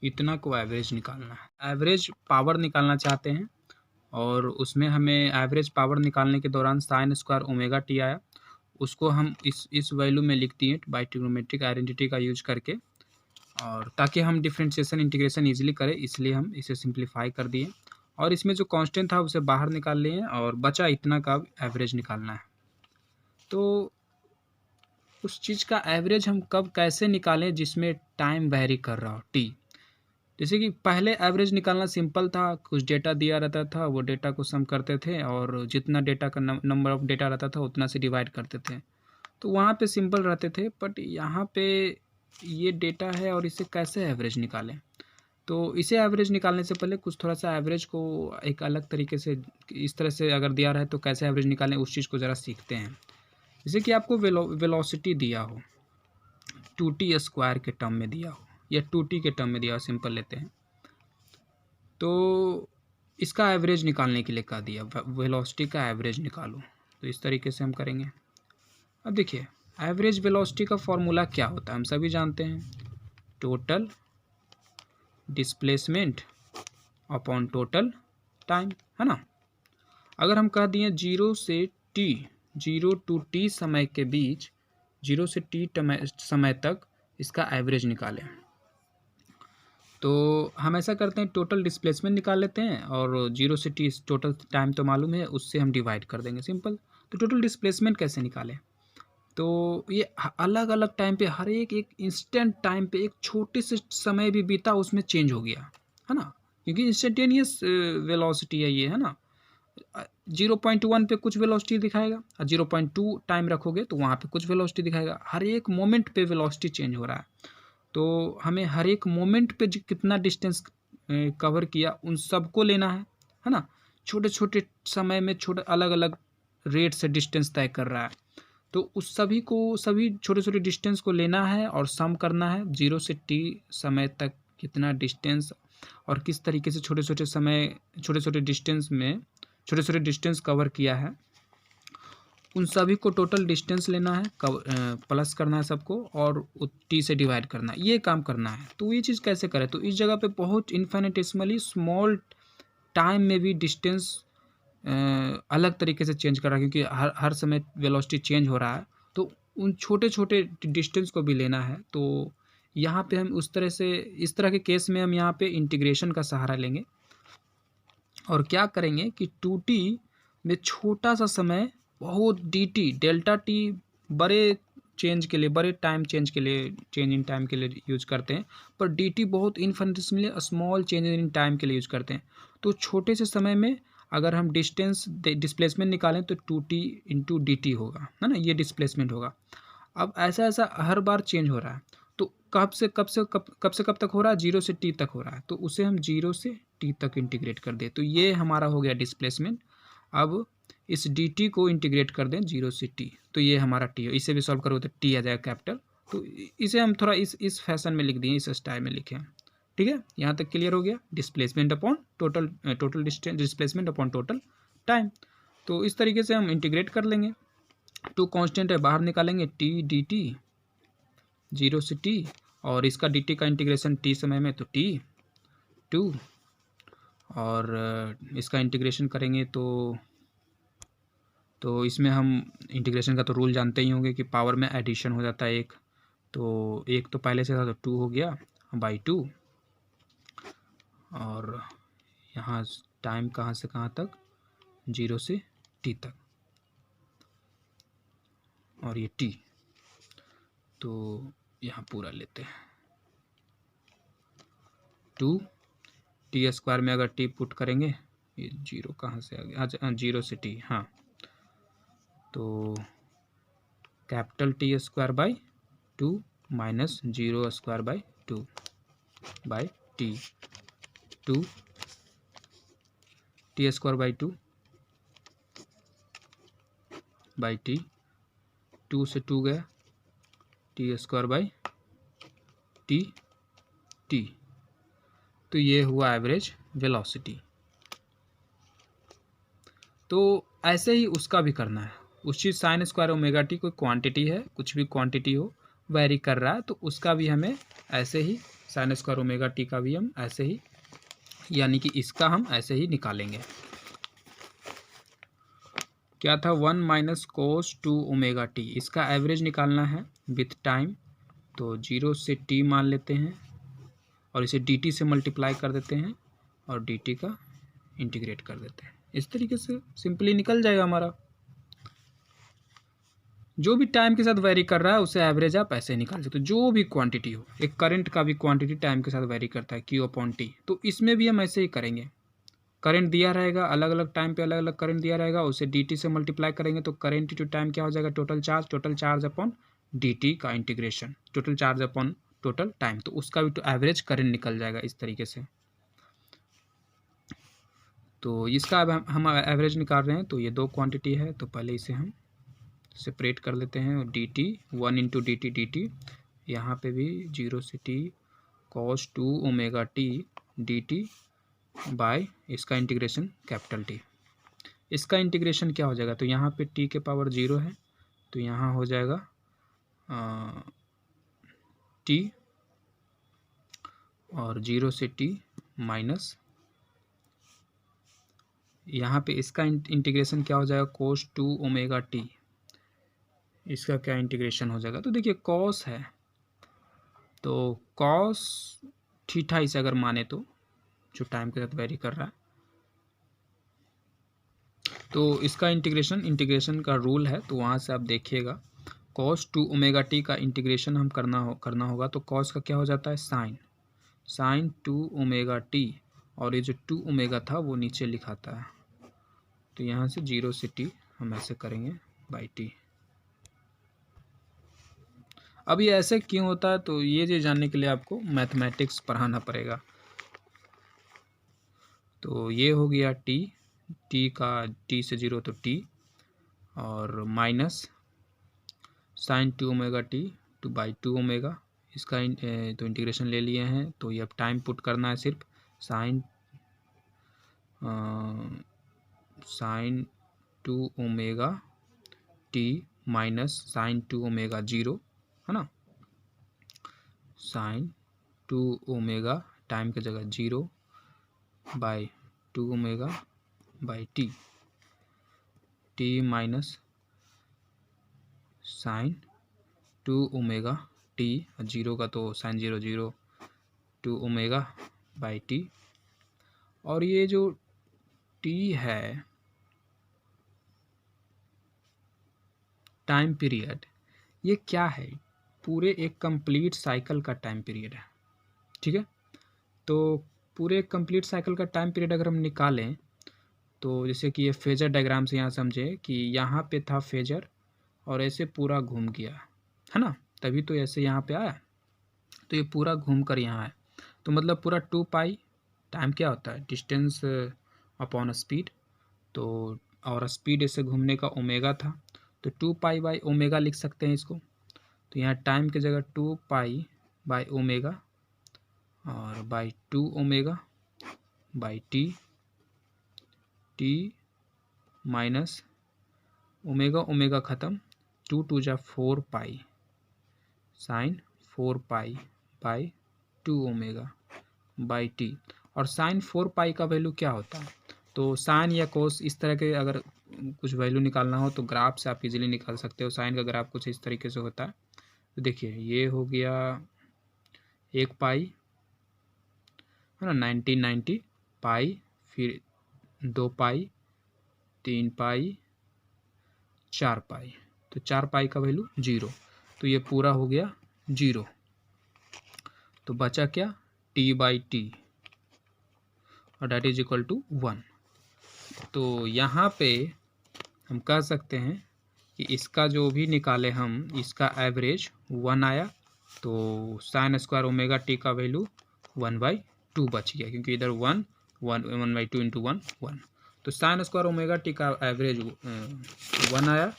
A: इतना को एवरेज निकालना है। एवरेज पावर निकालना चाहते हैं, और उसमें हमें एवरेज पावर निकालने के दौरान साइन स्क्वायर ओमेगा टी आया, उसको हम इस वैल्यू में लिख दिए बाय ट्रिग्नोमेट्रिक आइडेंटिटी का यूज करके, और ताकि हम डिफरेंशिएशन इंटीग्रेशन इजीली करें, इसलिए हम इसे सिंप्लीफाई कर दिए, और इसमें जो कांस्टेंट था उसे बाहर निकाल लिए, और बचा इतना का एवरेज निकालना है। तो उस चीज़ का एवरेज हम कब कैसे निकालें जिसमें टाइम वेरी कर रहा हो टी। जैसे कि पहले एवरेज निकालना सिंपल था, कुछ डेटा दिया रहता था, वो डेटा को सम करते थे, और जितना डेटा का नंबर ऑफ डेटा रहता था उतना से डिवाइड करते थे, तो वहाँ पे सिंपल रहते थे। बट यहाँ पे ये डेटा है और इसे कैसे एवरेज निकालें, तो इसे एवरेज निकालने से पहले कुछ थोड़ा सा एवरेज को एक अलग तरीके से, इस तरह से अगर दिया रहे तो कैसे एवरेज निकालें उस चीज़ को ज़रा सीखते हैं। जैसे कि आपको वेलोसिटी दिया हो 2t स्क्वायर के टर्म में दिया हो, या 2t के टर्म में दिया हो, सिंपल लेते हैं, तो इसका एवरेज निकालने के लिए कहा दिया, वेलोसिटी का एवरेज निकालो, तो इस तरीके से हम करेंगे। अब देखिए एवरेज वेलोसिटी का फॉर्मूला क्या होता है, हम सभी जानते हैं, total displacement upon total time, है ना। अगर हम कह दिए 0 से t, 0 to t समय के बीच, 0 से t समय तक इसका एवरेज निकालें, तो हम ऐसा करते हैं, टोटल डिस्प्लेसमेंट निकाल लेते हैं, और 0 से t टोटल टाइम तो मालूम है, उससे हम डिवाइड कर देंगे, सिंपल। तो टोटल डिस्प्लेसमेंट कैसे निकालें, तो ये अलग अलग टाइम पे, हर एक इंस्टेंट टाइम पे एक छोटे से समय भी बीता उसमें चेंज हो गया, है ना, क्योंकि इंस्टेंटेनियस वेलोसिटी है ये, है ना। 0.1 पे कुछ वेलोसिटी दिखाएगा, और 0.2 टाइम रखोगे तो वहाँ पे कुछ वेलोसिटी दिखाएगा, हर एक मोमेंट पे वेलोसिटी चेंज हो रहा है। तो हमें हर एक मोमेंट पे कितना डिस्टेंस कवर किया उन सबको लेना है ना। छोटे छोटे समय में छोटे अलग अलग रेट से डिस्टेंस तय कर रहा है, तो उस सभी छोटे छोटे डिस्टेंस को लेना है और सम करना है, 0 से t समय तक कितना डिस्टेंस और किस तरीके से छोटे छोटे डिस्टेंस कवर किया है, उन सभी को टोटल डिस्टेंस लेना है, प्लस करना है सबको, और t से डिवाइड करना है, ये काम करना है। तो ये चीज़ कैसे करें, तो इस जगह पे बहुत इन्फिनिटेसिमली स्मॉल टाइम में भी डिस्टेंस अलग तरीके से चेंज कर रहा है, क्योंकि हर समय वेलोसिटी चेंज हो रहा है, तो उन छोटे छोटे डिस्टेंस को भी लेना है। तो यहाँ पे हम इस तरह के केस में हम यहाँ पे इंटीग्रेशन का सहारा लेंगे, और क्या करेंगे कि 2t में छोटा सा समय बहुत dt डेल्टा t बड़े चेंज के लिए, बड़े टाइम चेंज के लिए, चेंज इन टाइम के लिए यूज करते हैं, पर dt बहुत इनफिनिटेसिमली स्मॉल चेंज इन टाइम के लिए यूज करते हैं। तो छोटे से समय में अगर हम डिस्प्लेसमेंट निकालें तो 2t इंटू डी टी होगा, है ना, ये डिस्प्लेसमेंट होगा। अब ऐसा ऐसा हर बार चेंज हो रहा है, तो कब से कब तक हो रहा है, 0 से t तक हो रहा है, तो उसे हम 0 से t तक इंटीग्रेट कर दें, तो ये हमारा हो गया डिस्प्लेसमेंट। अब इस dt को इंटीग्रेट कर दें 0 से t, तो ये हमारा t है। इसे भी सॉल्व करो तो t आ जाएगा कैपिटल। तो इसे हम थोड़ा इस फैशन में लिख दिए, इस स्टाइल में लिखे हैं। ठीक है, यहाँ तक क्लियर हो गया। Displacement upon total distance, displacement upon total time. तो इस तरीके से हम इंटीग्रेट कर लेंगे। टू कांस्टेंट है, बाहर निकालेंगे t dt 0 से t, और इसका dt का इंटीग्रेशन t समय में तो t 2, और इसका इंटीग्रेशन करेंगे तो इसमें हम इंटीग्रेशन का तो रूल जानते ही होंगे कि पावर में एडिशन हो जाता है एक, तो एक तो पहले से था तो 2 हो गया बाई 2, और यहाँ टाइम कहाँ से कहाँ तक, 0 से t तक, और ये t, तो यहाँ पूरा लेते हैं 2 t स्क्वायर में अगर t पुट करेंगे, ये 0 कहाँ से आ गया, अच्छा 0 से t, हाँ, तो capital T square by 2 minus 0 square by 2 by T, 2 T square by 2 by T, 2 से 2 गया, T square by T T, तो ये हुआ एवरेज वेलोसिटी। तो ऐसे ही उसका भी करना है। उस चीज़ साइन स्क्वायर ओमेगा टी कोई क्वांटिटी है, कुछ भी क्वांटिटी हो, वेरी कर रहा है, तो उसका भी हमें ऐसे ही साइन स्क्वायर ओमेगा टी का भी हम ऐसे ही, यानी कि इसका हम ऐसे ही निकालेंगे। क्या था, 1 माइनस कोस 2 ओमेगा टी, इसका एवरेज निकालना है विथ टाइम, तो 0 से t मान लेते हैं, और इसे dt से मल्टीप्लाई कर देते हैं, और dt का इंटीग्रेट कर देते हैं। इस तरीके से सिंपली निकल जाएगा हमारा। जो भी टाइम के साथ वेरी कर रहा है उसे एवरेज आप ऐसे निकाल सकते हो, जो भी क्वांटिटी हो। एक करंट का भी क्वांटिटी टाइम के साथ वेरी करता है, Q अपॉन टी, तो इसमें भी हम ऐसे ही करेंगे। करंट दिया रहेगा, अलग अलग टाइम पे अलग अलग करंट दिया रहेगा, उसे dt से मल्टीप्लाई करेंगे, तो करंट टू टाइम क्या हो जाएगा, टोटल चार्ज अपॉन dt का integration, total charge upon total time, तो उसका भी तो एवरेज करंट निकल जाएगा इस तरीके से। तो इसका अब हम एवरेज निकाल रहे हैं, तो ये दो क्वांटिटी है, तो पहले इसे हम सेपरेट कर लेते हैं, और dt 1 इंटू dt, यहाँ पे भी 0 से t cos 2 omega t dt by इसका इंटीग्रेशन कैपिटल T। इसका इंटीग्रेशन क्या हो जाएगा, तो यहाँ पे t के पावर 0 है, तो यहाँ हो जाएगा t, और 0 से t माइनस, यहाँ पे इसका इंटीग्रेशन क्या हो जाएगा, cos 2 ओमेगा t, इसका क्या इंटीग्रेशन हो जाएगा, तो देखिए cos है, तो cos थीटा इसे अगर माने तो, जो टाइम के साथ वेरी कर रहा है, तो इसका इंटीग्रेशन का रूल है, तो वहाँ से आप देखिएगा cos 2 ओमेगा टी का इंटीग्रेशन हम करना होगा, तो cos का क्या हो जाता है, साइन 2 ओमेगा टी, और ये जो 2 ओमेगा था वो नीचे लिखाता है, तो यहाँ से 0 से t हम ऐसे करेंगे बाई टी। अब ये ऐसे क्यों होता है, तो ये जानने के लिए आपको मैथमेटिक्स पढ़ाना पड़ेगा। तो ये हो गया t का, t से 0 तो t, और minus sine 2 omega T two by 2 omega, इसका तो इंटीग्रेशन ले लिए हैं, तो ये अब टाइम पुट करना है सिर्फ, sine 2 omega T minus sine 2 omega 0, है ना, साइन 2 ओमेगा टाइम की जगह 0 by 2 omega by T minus sine 2 omega T, 0 का तो साइन 0 2 ओमेगा बाई टी, और ये जो t है टाइम पीरियड, ये क्या है, पूरे एक कंप्लीट साइकिल का टाइम पीरियड है। ठीक है, तो पूरे कंप्लीट साइकिल का टाइम पीरियड अगर हम निकालें तो जैसे कि ये फेजर डायग्राम से यहाँ समझे कि यहाँ पे था फेजर और ऐसे पूरा घूम गया, है ना, तभी तो ऐसे यहाँ पे आया, तो ये पूरा घूम कर यहाँ आया, तो मतलब पूरा 2 पाई टाइम क्या होता है, डिस्टेंस अपॉन स्पीड, तो और स्पीड ऐसे घूमने का ओमेगा था, तो 2 पाई/ओमेगा लिख सकते हैं इसको। तो यहाँ टाइम की जगह 2 पाई/ओमेगा और by 2 omega by T minus omega, omega ख़त्म, 2×2 = 4 पाई साइन 4 पाई/2 ओमेगा बाई टी। और साइन 4 पाई का वैल्यू क्या होता है, तो साइन या कोस इस तरह के अगर कुछ वैल्यू निकालना हो तो ग्राफ से आप इजीली निकाल सकते हो। साइन का ग्राफ कुछ इस तरीके से होता है, तो देखिए ये हो गया 1 पाई, है ना, 1990 पाई, फिर 2 पाई, 3 पाई, 4 पाई, तो 4 पाई का वैल्यू 0, तो ये पूरा हो गया 0, तो बचा क्या, t/t और डेट इज इक्वल टू 1। तो यहाँ पे हम कह सकते हैं कि इसका जो भी निकाले हम, इसका एवरेज 1 आया, तो साइन स्क्वायर ओमेगा टी का वैल्यू 1/2 बच गया, क्योंकि इधर 1/2 इंटू 1, तो साइन स्क्वायर ओमेगा टी का एवरेज 1 आया।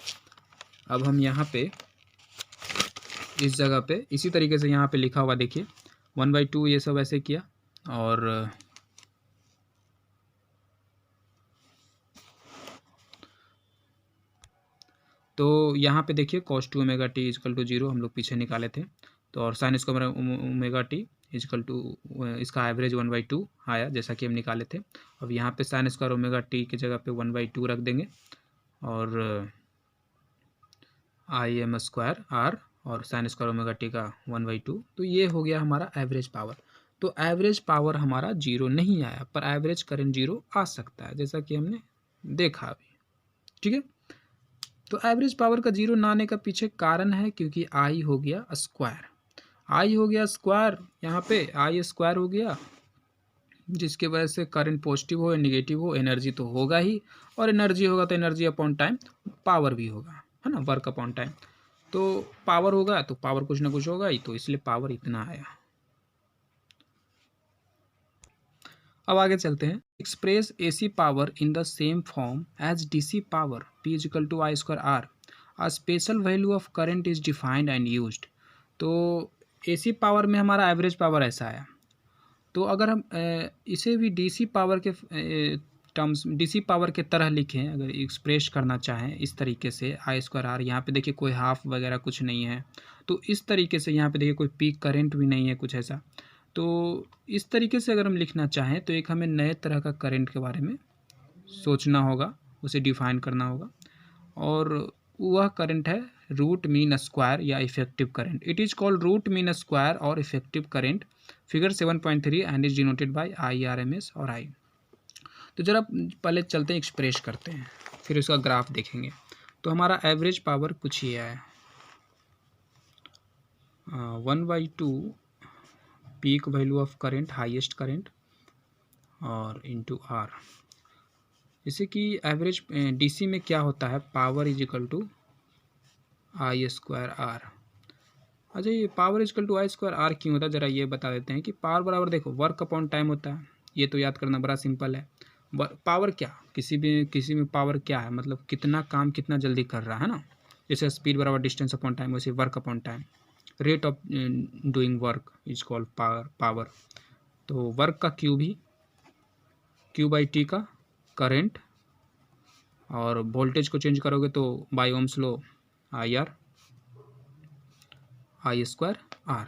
A: अब हम यहाँ पे इस जगह पे इसी तरीके से यहाँ पे लिखा हुआ देखिए 1/2 ये सब ऐसे किया, और तो यहाँ पे देखिए cos 2 omega T is equal to 0 हम लोग पीछे निकाले थे, तो और sine square omega T is equal to इसका एवरेज 1/2 आया जैसा कि हम निकाले थे। अब यहाँ पे साइन स्क्वायर ओमेगा टी की जगह पे 1/2 रख देंगे, और IM² और साइन स्क्वायर ओमेगा टी का 1/2, तो ये हो गया हमारा एवरेज पावर। तो एवरेज पावर हमारा 0 नहीं आया, पर एवरेज करंट 0 आ सकता है, जैसा कि हमने देखा अभी। ठीक है, तो एवरेज पावर का 0 ना आने का पीछे कारण है क्योंकि आई हो गया स्क्वायर, आई हो गया स्क्वायर, यहाँ पे आई स्क्वायर हो गया, जिसके वजह से करंट पॉजिटिव हो या निगेटिव हो एनर्जी तो होगा ही, और एनर्जी होगा तो एनर्जी अपॉन टाइम पावर भी होगा, है ना, वर्क अपॉन टाइम, तो पावर होगा तो पावर कुछ ना कुछ होगा ही, तो इसलिए पावर इतना आया। अब आगे चलते हैं, express AC power in the same form as DC power P = I²R, a special value of current is defined and used. तो एसी पावर में हमारा एवरेज पावर ऐसा आया, तो अगर हम इसे भी डीसी पावर के टर्म्स, डीसी पावर के तरह लिखें, अगर एक्सप्रेस करना चाहें इस तरीके से I²R, यहाँ पे देखिए कोई हाफ वगैरह कुछ नहीं है, तो इस तरीके से यहाँ पे देखिए कोई पीक करंट भी नहीं है कुछ ऐसा, तो इस तरीके से अगर हम लिखना चाहें तो एक हमें नए तरह का करंट के बारे में सोचना होगा, उसे डिफाइन करना होगा, और वह करंट है रूट मीन स्क्वायर या effective current. It is called root mean square और effective current, figure 7.3 and is denoted by IRMS और I। तो जरा पहले चलते हैं एक्सप्रेस करते हैं, फिर उसका ग्राफ देखेंगे। तो हमारा एवरेज पावर कुछ ये है 1/2 peak value of current, highest current, और इंटू R, जैसे कि एवरेज डीसी में क्या होता है, power is equal to I²R। अच्छा, ये power is equal to I²R क्यों होता है, ज़रा ये बता देते हैं कि पावर बराबर देखो वर्क अपॉन टाइम होता है, ये तो याद करना बड़ा सिंपल है। पावर क्या, किसी में पावर क्या है, मतलब कितना काम कितना जल्दी कर रहा है ना, जैसे स्पीड बराबर डिस्टेंस अपॉन टाइम, वैसे work upon time, rate of doing work is called power. तो वर्क का क्यू भी Q/T का करंट, और वोल्टेज को चेंज करोगे तो bye Ohm's law IR I²R,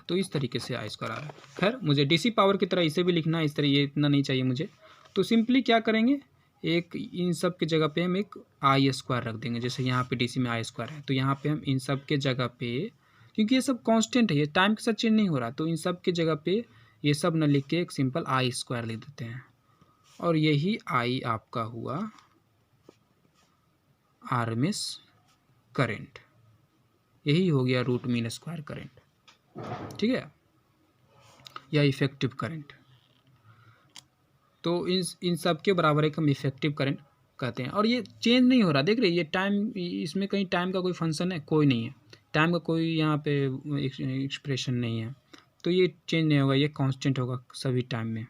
A: तो इस तरीके से I² है। खैर मुझे डीसी पावर की तरह इसे भी लिखना है, इस तरह ये इतना नहीं चाहिए मुझे, तो सिंपली क्या करेंगे, एक इन सब के जगह पे हम एक I² रख देंगे, जैसे यहाँ पे डीसी में I² है, तो यहाँ पे हम इन सब के जगह पे, क्योंकि ये सब कांस्टेंट है, ये टाइम के साथ चेंज नहीं हो रहा, तो इन सब के जगह पे ये सब न लिख के एक सिंपल I² लिख देते हैं, और यही I आपका हुआ RMS करंट। यही हो गया रूट मीन स्क्वायर करंट, ठीक है, या इफेक्टिव करंट। तो इन सब के बराबर एक हम इफेक्टिव करंट कहते हैं। और ये चेंज नहीं हो रहा, देख रहे ये टाइम, इसमें कहीं टाइम का कोई फंक्शन है, कोई नहीं है, टाइम का कोई यहाँ पे एक्सप्रेशन नहीं है, तो ये चेंज नहीं होगा, ये कांस्टेंट होगा सभी टाइम में।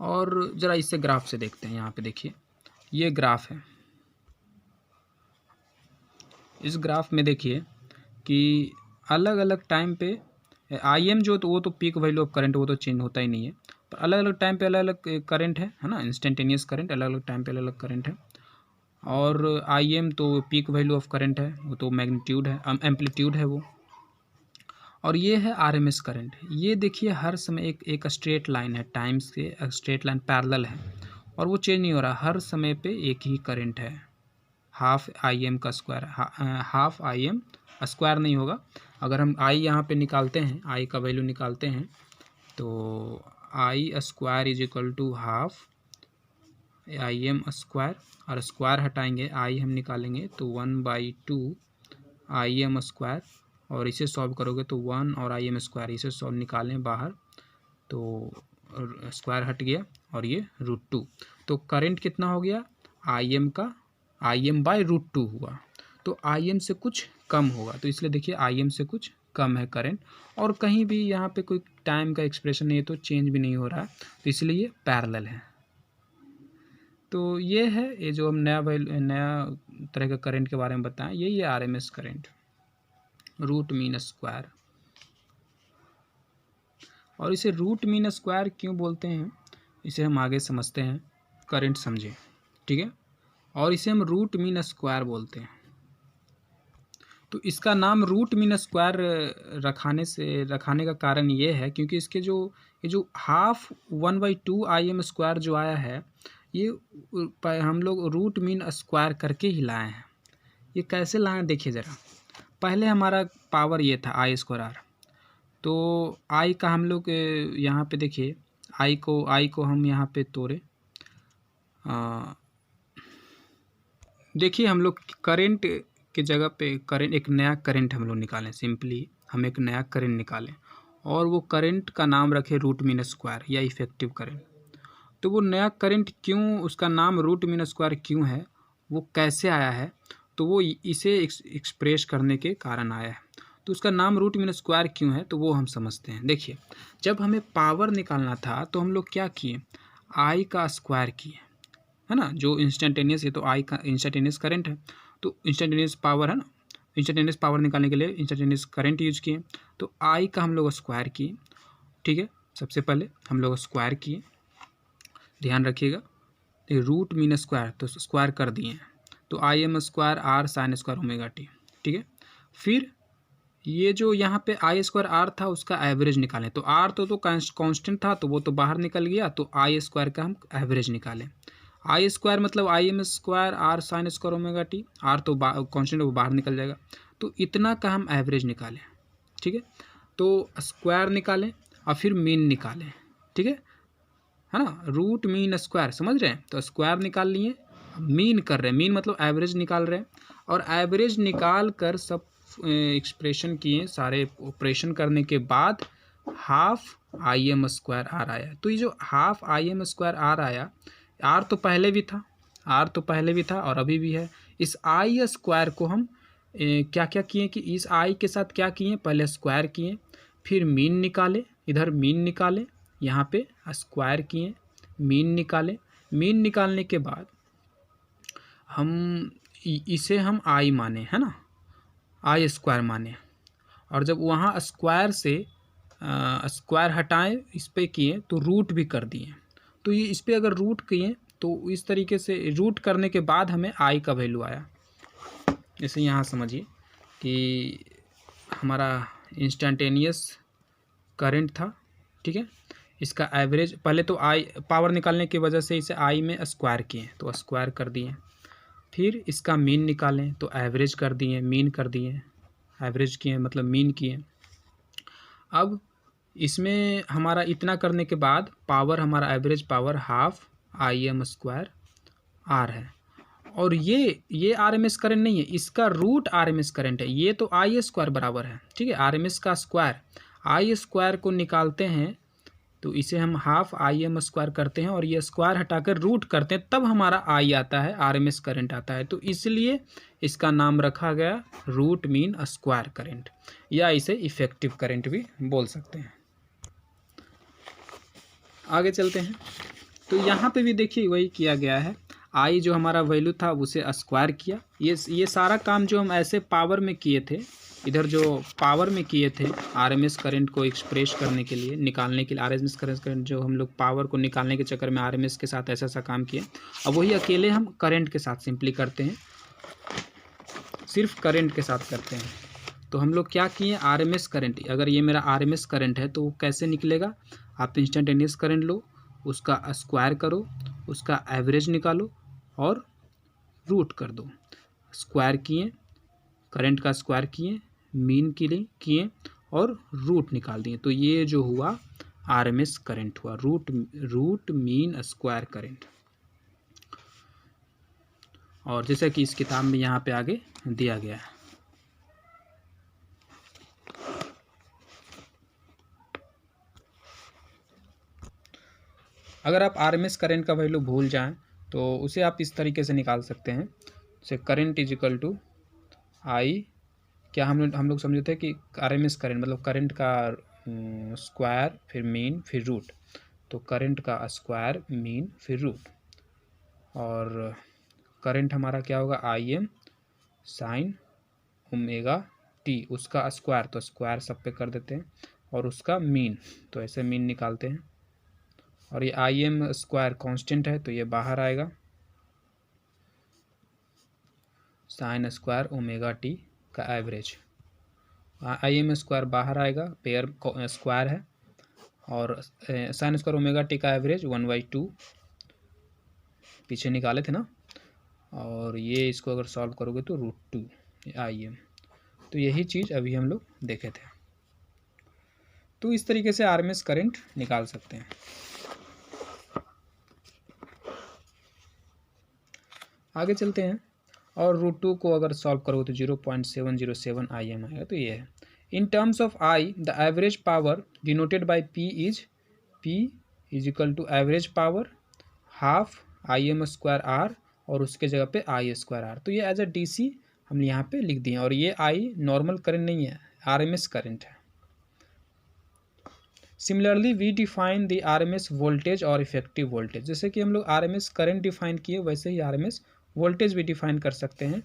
A: और ज़रा इससे ग्राफ से देखते हैं, यहाँ पे देखिए ये ग्राफ है। इस ग्राफ में देखिए कि अलग अलग टाइम पे आई एम जो, तो वो तो पीक वैल्यू ऑफ करंट, वो तो चेंज होता ही नहीं है, पर अलग अलग टाइम पे अलग अलग करंट है ना, इंस्टेंटेनियस करंट, अलग अलग टाइम पे अलग अलग करंट है। और आई एम तो पीक वैल्यू ऑफ करंट है, वो तो मैग्नीट्यूड है, एम्पलीट्यूड है वो। और ये है आर एम एस करंट। ये देखिए हर समय एक स्ट्रेट लाइन है, टाइम्स के स्ट्रेट लाइन पैरेलल है, और वो चेंज नहीं हो रहा, हर समय पे एक ही करंट है, हाफ आई एम का square, half I M square नहीं होगा। अगर हम आई यहाँ पे निकालते हैं, आई का वैल्यू निकालते हैं, तो I square is equal to half I M square, और स्क्वायर हटाएंगे, आई हम निकालेंगे तो 1/2 आई एम स्क्वायर, और इसे सॉल्व करोगे तो 1 और आई एम स्क्वायर, इसे सॉल्व निकालें बाहर तो स्क्वायर हट गया, और ये √2। तो करंट कितना हो गया, आई एम का, आई एम बाई √2 हुआ, तो आई एम से कुछ कम होगा, तो इसलिए देखिए आई एम से कुछ कम है करंट, और कहीं भी यहाँ पे कोई टाइम का एक्सप्रेशन नहीं है, तो चेंज भी नहीं हो रहा है, तो इसलिए ये पैरेलल है। तो ये है, ये जो हम नया तरह का करंट के बारे में बताएं, यही है R M S current, root mean square. और इसे रूट मीन स्क्वायर क्यों बोलते हैं, इसे हम आगे समझते हैं, करंट समझे, ठीक है। और इसे हम रूट मीन स्क्वायर बोलते हैं। तो इसका नाम रूट मीन स्क्वायर रखाने का कारण ये है क्योंकि इसके ये जो हाफ 1/2 आई एम स्क्वायर जो आया है, ये हम लोग रूट मीन स्क्वायर करके ही लाए हैं। ये कैसे लाए हैं देखिए ज़रा। पहले हमारा पावर ये था आई स्क्वायर आर, तो आई का हम लोग यहाँ पे देखिए, आई को हम यहाँ पे तोड़े, देखिए हम लोग करंट के जगह पे करंट, एक नया करंट हम लोग निकालें, सिंपली हम एक नया करंट निकालें, और वो करंट का नाम रखे रूट मीन स्क्वायर या इफेक्टिव करंट। तो वो नया करंट क्यों, उसका नाम रूट मीन स्क्वायर क्यों है, वो कैसे आया है, तो वो इसे एक्सप्रेस करने के कारण आया है। तो उसका नाम रूट मीन स्क्वायर क्यों है, तो वो हम समझते हैं। देखिए जब हमें पावर निकालना था तो हम लोग क्या किए, आई का स्क्वायर किए, है ना, जो इंस्टेंटेनियस है, तो आई का इंस्टेंटेनियस करंट है, तो इंस्टेंटेनियस पावर है ना, इंस्टेंटेनियस पावर निकालने के लिए इंस्टेंटेनियस करंट यूज किए, तो आई का हम लोग स्क्वायर किए, ठीक है। सबसे पहले हम लोग स्क्वायर किए, ध्यान रखिएगा, रूट मीन स्क्वायर, तो स्क्वायर कर दिए, तो I M square R sine square omega T, ठीक है। फिर ये जो यहाँ पे आई स्क्वायर आर था उसका एवरेज निकालें, तो आर तो कांस्टेंट था, तो वो तो बाहर निकल गया, तो आई स्क्वायर का हम एवरेज निकालें। आई स्क्वायर मतलब I M square R sine square omega T, R तो कांस्टेंट वो बाहर निकल जाएगा, तो इतना का हम एवरेज निकालें, ठीक है। तो स्क्वायर निकालें और फिर मीन निकालें, ठीक है ना, रूट मीन स्क्वायर, समझ रहे हैं। तो स्क्वायर निकाल लिए, मीन कर रहे हैं, मीन मतलब एवरेज निकाल रहे हैं, और एवरेज निकाल कर सब एक्सप्रेशन किए, सारे ऑपरेशन करने के बाद half I M square R आया। तो ये जो half I M square R आया, आर तो पहले भी था, आर तो पहले भी था और अभी भी है। इस आई स्क्वायर को हम क्या क्या किए कि इस आई के साथ क्या किए, पहले स्क्वायर किए, फिर मीन निकाले, इधर मीन निकाले, यहाँ पे स्क्वायर किए, मीन निकाले, मीन निकालने के बाद हम इसे हम आई माने, है ना, आई स्क्वायर माने, और जब वहाँ स्क्वायर से स्क्वायर हटाएं, इस पे किए तो रूट भी कर दिए, तो ये इस पर अगर रूट किए तो इस तरीके से रूट करने के बाद हमें आई का वैल्यू आया। जैसे यहाँ समझिए कि हमारा इंस्टेंटेनियस करंट था, ठीक है, इसका एवरेज, पहले तो आई पावर निकालने की वजह से इसे आई में स्क्वायर किए, तो स्क्वायर कर दिए, फिर इसका मीन निकालें तो एवरेज कर दिए, मीन कर दिए, एवरेज किए मतलब मीन किए। अब इसमें हमारा इतना करने के बाद पावर, हमारा average power half I M square R है, और ये आरएमएस करंट नहीं है, इसका रूट आरएमएस करंट है। ये तो आई स्क्वायर बराबर है, ठीक है, आरएमएस का स्क्वायर, आई स्क्वायर को निकालते हैं तो इसे हम हाफ आई एम स्क्वायर करते हैं और ये स्क्वायर हटाकर रूट करते हैं, तब हमारा आई आता है, आरएमएस करंट आता है। तो इसलिए इसका नाम रखा गया रूट मीन स्क्वायर करंट, या इसे इफेक्टिव करंट भी बोल सकते हैं। आगे चलते हैं। तो यहाँ पे भी देखिए वही किया गया है, आई जो हमारा वैल्यू था उसे स्क्वायर किया। ये सारा काम जो हम ऐसे पावर में किए थे, इधर जो पावर में किए थे आरएमएस करंट को एक्सप्रेस करने के लिए, निकालने के लिए, आरएमएस करंट जो हम लोग पावर को निकालने के चक्कर में आरएमएस के साथ ऐसा काम किए, अब वही अकेले हम करंट के साथ सिंपली करते हैं, सिर्फ करंट के साथ करते हैं। तो हम लोग क्या किए, आरएमएस करंट, अगर ये मेरा आरएमएस करंट है तो वो कैसे निकलेगा, आप इंस्टेंटेनियस करंट लो, उसका स्क्वायर करो, उसका एवरेज निकालो और रूट कर दो। स्क्वायर किए, करंट का स्क्वायर किए, मीन के लिए किए और रूट निकाल दिए, तो ये जो हुआ आरएमएस करंट हुआ, रूट मीन स्क्वायर करंट। और जैसा कि इस किताब में यहाँ पे आगे दिया गया है। अगर आप आरएमएस करंट का वैल्यू भूल जाएं तो उसे आप इस तरीके से निकाल सकते हैं, जैसे करंट इज इक्वल टू आई, क्या हम लोग समझे थे कि आरएमएस करंट मतलब करंट का स्क्वायर फिर मीन फिर रूट, तो करंट का स्क्वायर मीन फिर रूट, और करंट हमारा क्या होगा, आई एम साइन ओमेगा टी, उसका स्क्वायर तो स्क्वायर सब पे कर देते हैं, और उसका मीन तो ऐसे मीन निकालते हैं, और ये आई एम स्क्वायर कॉन्स्टेंट है तो ये बाहर आएगा, साइन स्क्वायर ओमेगा टी का एवरेज, आई एम स्क्वायर बाहर आएगा, पेयर स्क्वायर है, और साइन स्क्वायर ओमेगा टी का एवरेज 1/2 पीछे निकाले थे ना, और ये इसको अगर सॉल्व करोगे तो √2 आई एम। तो यही चीज़ अभी हम लोग देखे थे। तो इस तरीके से आरएमएस करंट निकाल सकते हैं। आगे चलते हैं, और √2 को अगर सॉल्व करोगे तो 0.707 आई एम आएगा। तो ये है, in terms of I the average power denoted by P is equal to average power half I M square R, और उसके जगह पे आई स्क्वायर आर। तो ये एज अ DC हमने यहाँ पे लिख दिए, और ये आई नॉर्मल करंट नहीं है, आरएमएस करंट है। Similarly we define the RMS voltage और इफेक्टिव वोल्टेज, जैसे कि हम लोग आरएमएस करंट डिफाइन किए वैसे ही आरएमएस वोल्टेज भी डिफाइन कर सकते हैं,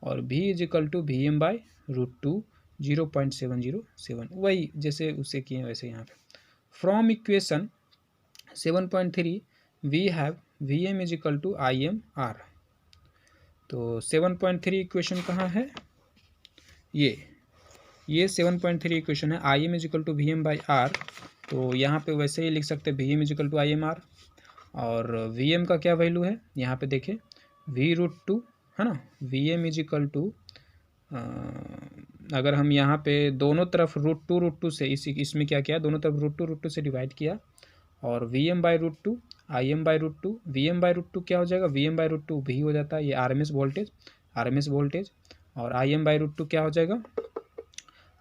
A: और V is equal to VM/√2 0.707, वही जैसे उसे किए वैसे यहाँ पे। From equation 7.3 we have VM is equal to IMR। तो 7.3 इक्वेशन कहाँ है, ये 7.3 इक्वेशन है, IM is equal to VM/R। तो यहाँ पे वैसे ही लिख सकते हैं VM is equal to IMR, और VM का क्या वैल्यू है यहाँ पे देखें, V√2 है ना, VM इज इक्वल टू, अगर हम यहाँ पे दोनों तरफ √2 से इसमें क्या किया, दोनों तरफ √2 से डिवाइड किया, और VM/√2 IM/√2, VM/√2 क्या हो जाएगा, VM/√2 V हो जाता है, ये आरएमएस वोल्टेज, और IM/√2 क्या हो जाएगा,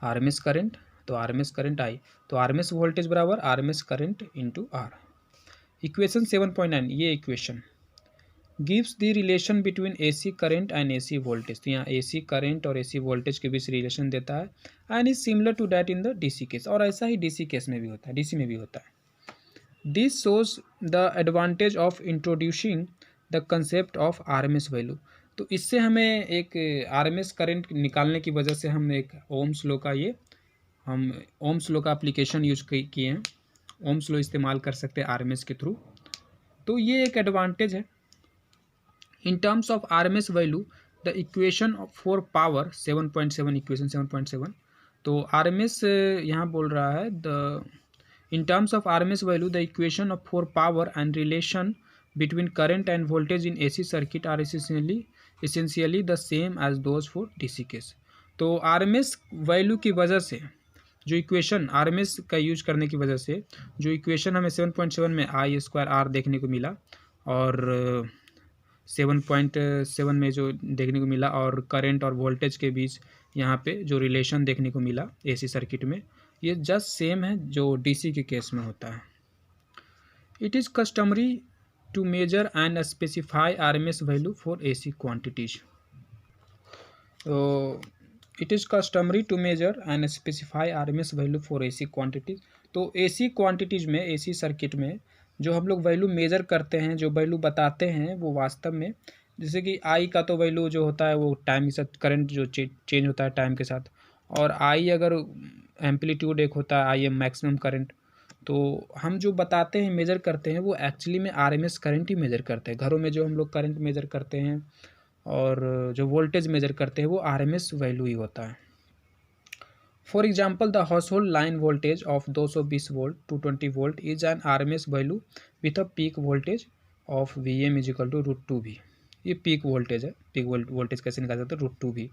A: आरएमएस करंट, तो आरएमएस करंट आई, तो आरएमएस वोल्टेज बराबर RMS current into R. Equation 7.9, ये equation gives the relation between AC current and AC voltage, तो यहाँ AC करंट और AC वोल्टेज के बीच रिलेशन देता है, and is similar to that in the DC case, और ऐसा ही DC केस में भी होता है, DC में भी होता है। This shows the advantage of introducing the concept of RMS value. तो इससे हमें एक आरएमएस करंट निकालने की वजह से हम एक ओम्स लॉ का ओम्स लॉ का एप्लीकेशन यूज किए हैं, ओम्स लॉ इस्तेमाल कर सकते हैं आरएमएस के थ्रू, तो ये एक एडवांटेज है। In terms of RMS value the equation for power 7.7, equation 7.7, तो आरएमएस यहाँ बोल रहा है the in terms of RMS value the equation of for power and relation between current and voltage in AC circuit are essentially the same as those for DC case. तो RMS value की वजह से जो equation RMS का use करने की वजह से जो इक्वेशन हमें 7.7 में I² R देखने को मिला, और 7.7 में जो देखने को मिला और करंट और वोल्टेज के बीच यहाँ पे जो रिलेशन देखने को मिला एसी सर्किट में, ये जस्ट सेम है जो डीसी के केस में होता है। It is customary to measure and specify RMS value for AC quantities. तो it is customary to measure and specify RMS value for AC quantities. तो एसी क्वांटिटीज़ में, एसी सर्किट में जो हम लोग वैल्यू मेजर करते हैं, जो वैल्यू बताते हैं, वो वास्तव में जैसे कि आई का तो वैल्यू जो होता है वो टाइम के साथ करंट जो चेंज होता है टाइम के साथ, और आई अगर एम्पलीट्यूड एक होता है आई एम मैक्सिमम करंट, तो हम जो बताते हैं मेजर करते हैं वो एक्चुअली में आरएमएस करंट ही मेजर करते हैं। घरों में जो हम लोग करंट मेजर करते हैं और जो वोल्टेज मेजर करते हैं वो आरएमएस वैल्यू ही होता है। For example the household line voltage of 220 volt 220 volt is an RMS value with a peak voltage of V M is equal to √2V। ये पीक वोल्टेज है। Peak voltage कैसे निकाल सकते हैं? √2V।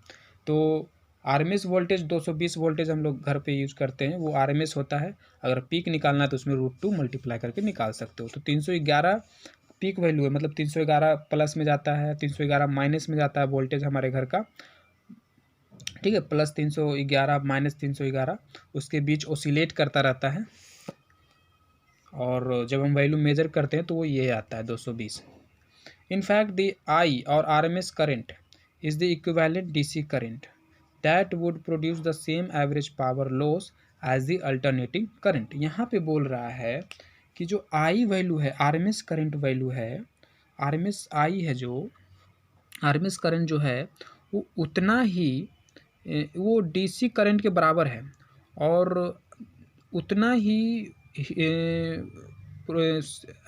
A: तो आरएमएस वोल्टेज 220 वोल्टेज हम लोग घर पे यूज़ करते हैं, वो आरएमएस होता है। अगर पीक निकालना है तो उसमें √2 मल्टीप्लाई करके निकाल सकते हो। तो 311 पीक वैल्यू है, मतलब 311 प्लस में जाता है, 311 माइनस में जाता है वोल्टेज हमारे घर का, ठीक है। प्लस 311 माइनस 311 उसके बीच ओसिलेट करता रहता है, और जब हम वैल्यू मेजर करते हैं तो वो ये आता है 220। In fact, the I or RMS current is the equivalent DC current that would produce the same average power loss as the alternating current। यहाँ पे बोल रहा है कि जो I वैल्यू है, RMS करंट वैल्यू है, RMS I है, जो RMS करंट जो है वो उतना ही वो DC करंट के बराबर है और उतना ही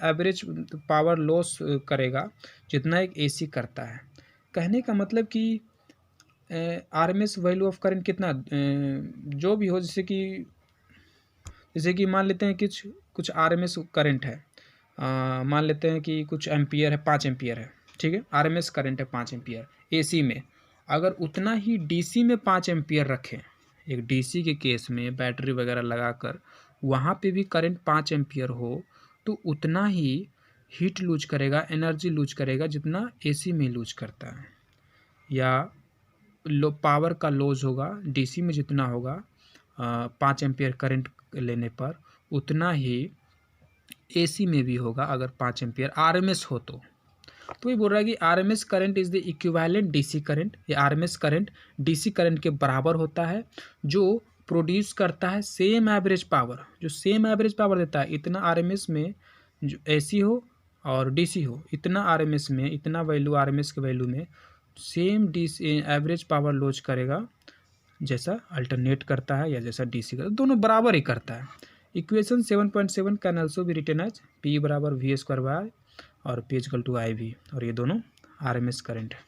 A: एवरेज पावर लॉस करेगा जितना एक एसी करता है। कहने का मतलब कि आरएमएस वैल्यू ऑफ करंट कितना जो भी हो, जैसे कि मान लेते हैं कुछ आरएमएस करंट है, मान लेते हैं कि कुछ एम्पियर है, 5 एम्पियर है, ठीक है। आरएमएस करंट है 5 एम्पियर एसी में। अगर उतना ही डीसी में 5 एम्पियर रखें, एक डीसी के केस में बैटरी वगैरह लगाकर वहाँ पे भी करंट 5 एम्पियर हो, तो उतना ही हीट लूज करेगा, एनर्जी लूज करेगा जितना एसी में लूज करता है। या पावर का लॉस होगा डीसी में जितना होगा 5 एम्पियर करंट लेने पर, उतना ही एसी में भी होगा अगर 5 एम्पियर आरएमएस हो तो ये बोल रहा है कि RMS current is the equivalent DC current. ये आरएमएस करंट डीसी करंट के बराबर होता है, जो प्रोड्यूस करता है सेम एवरेज पावर, जो सेम एवरेज पावर देता है। इतना आरएमएस में जो एसी हो और डीसी हो, इतना आरएमएस में, इतना वैल्यू आरएमएस के वैल्यू में same DC average power loss करेगा जैसा अल्टरनेट करता है या जैसा डीसी करता है, दोनों बराबर ही करता है। Equation 7.7 can also be written as P = V² और P = IV, और ये दोनों आरएमएस करंट है।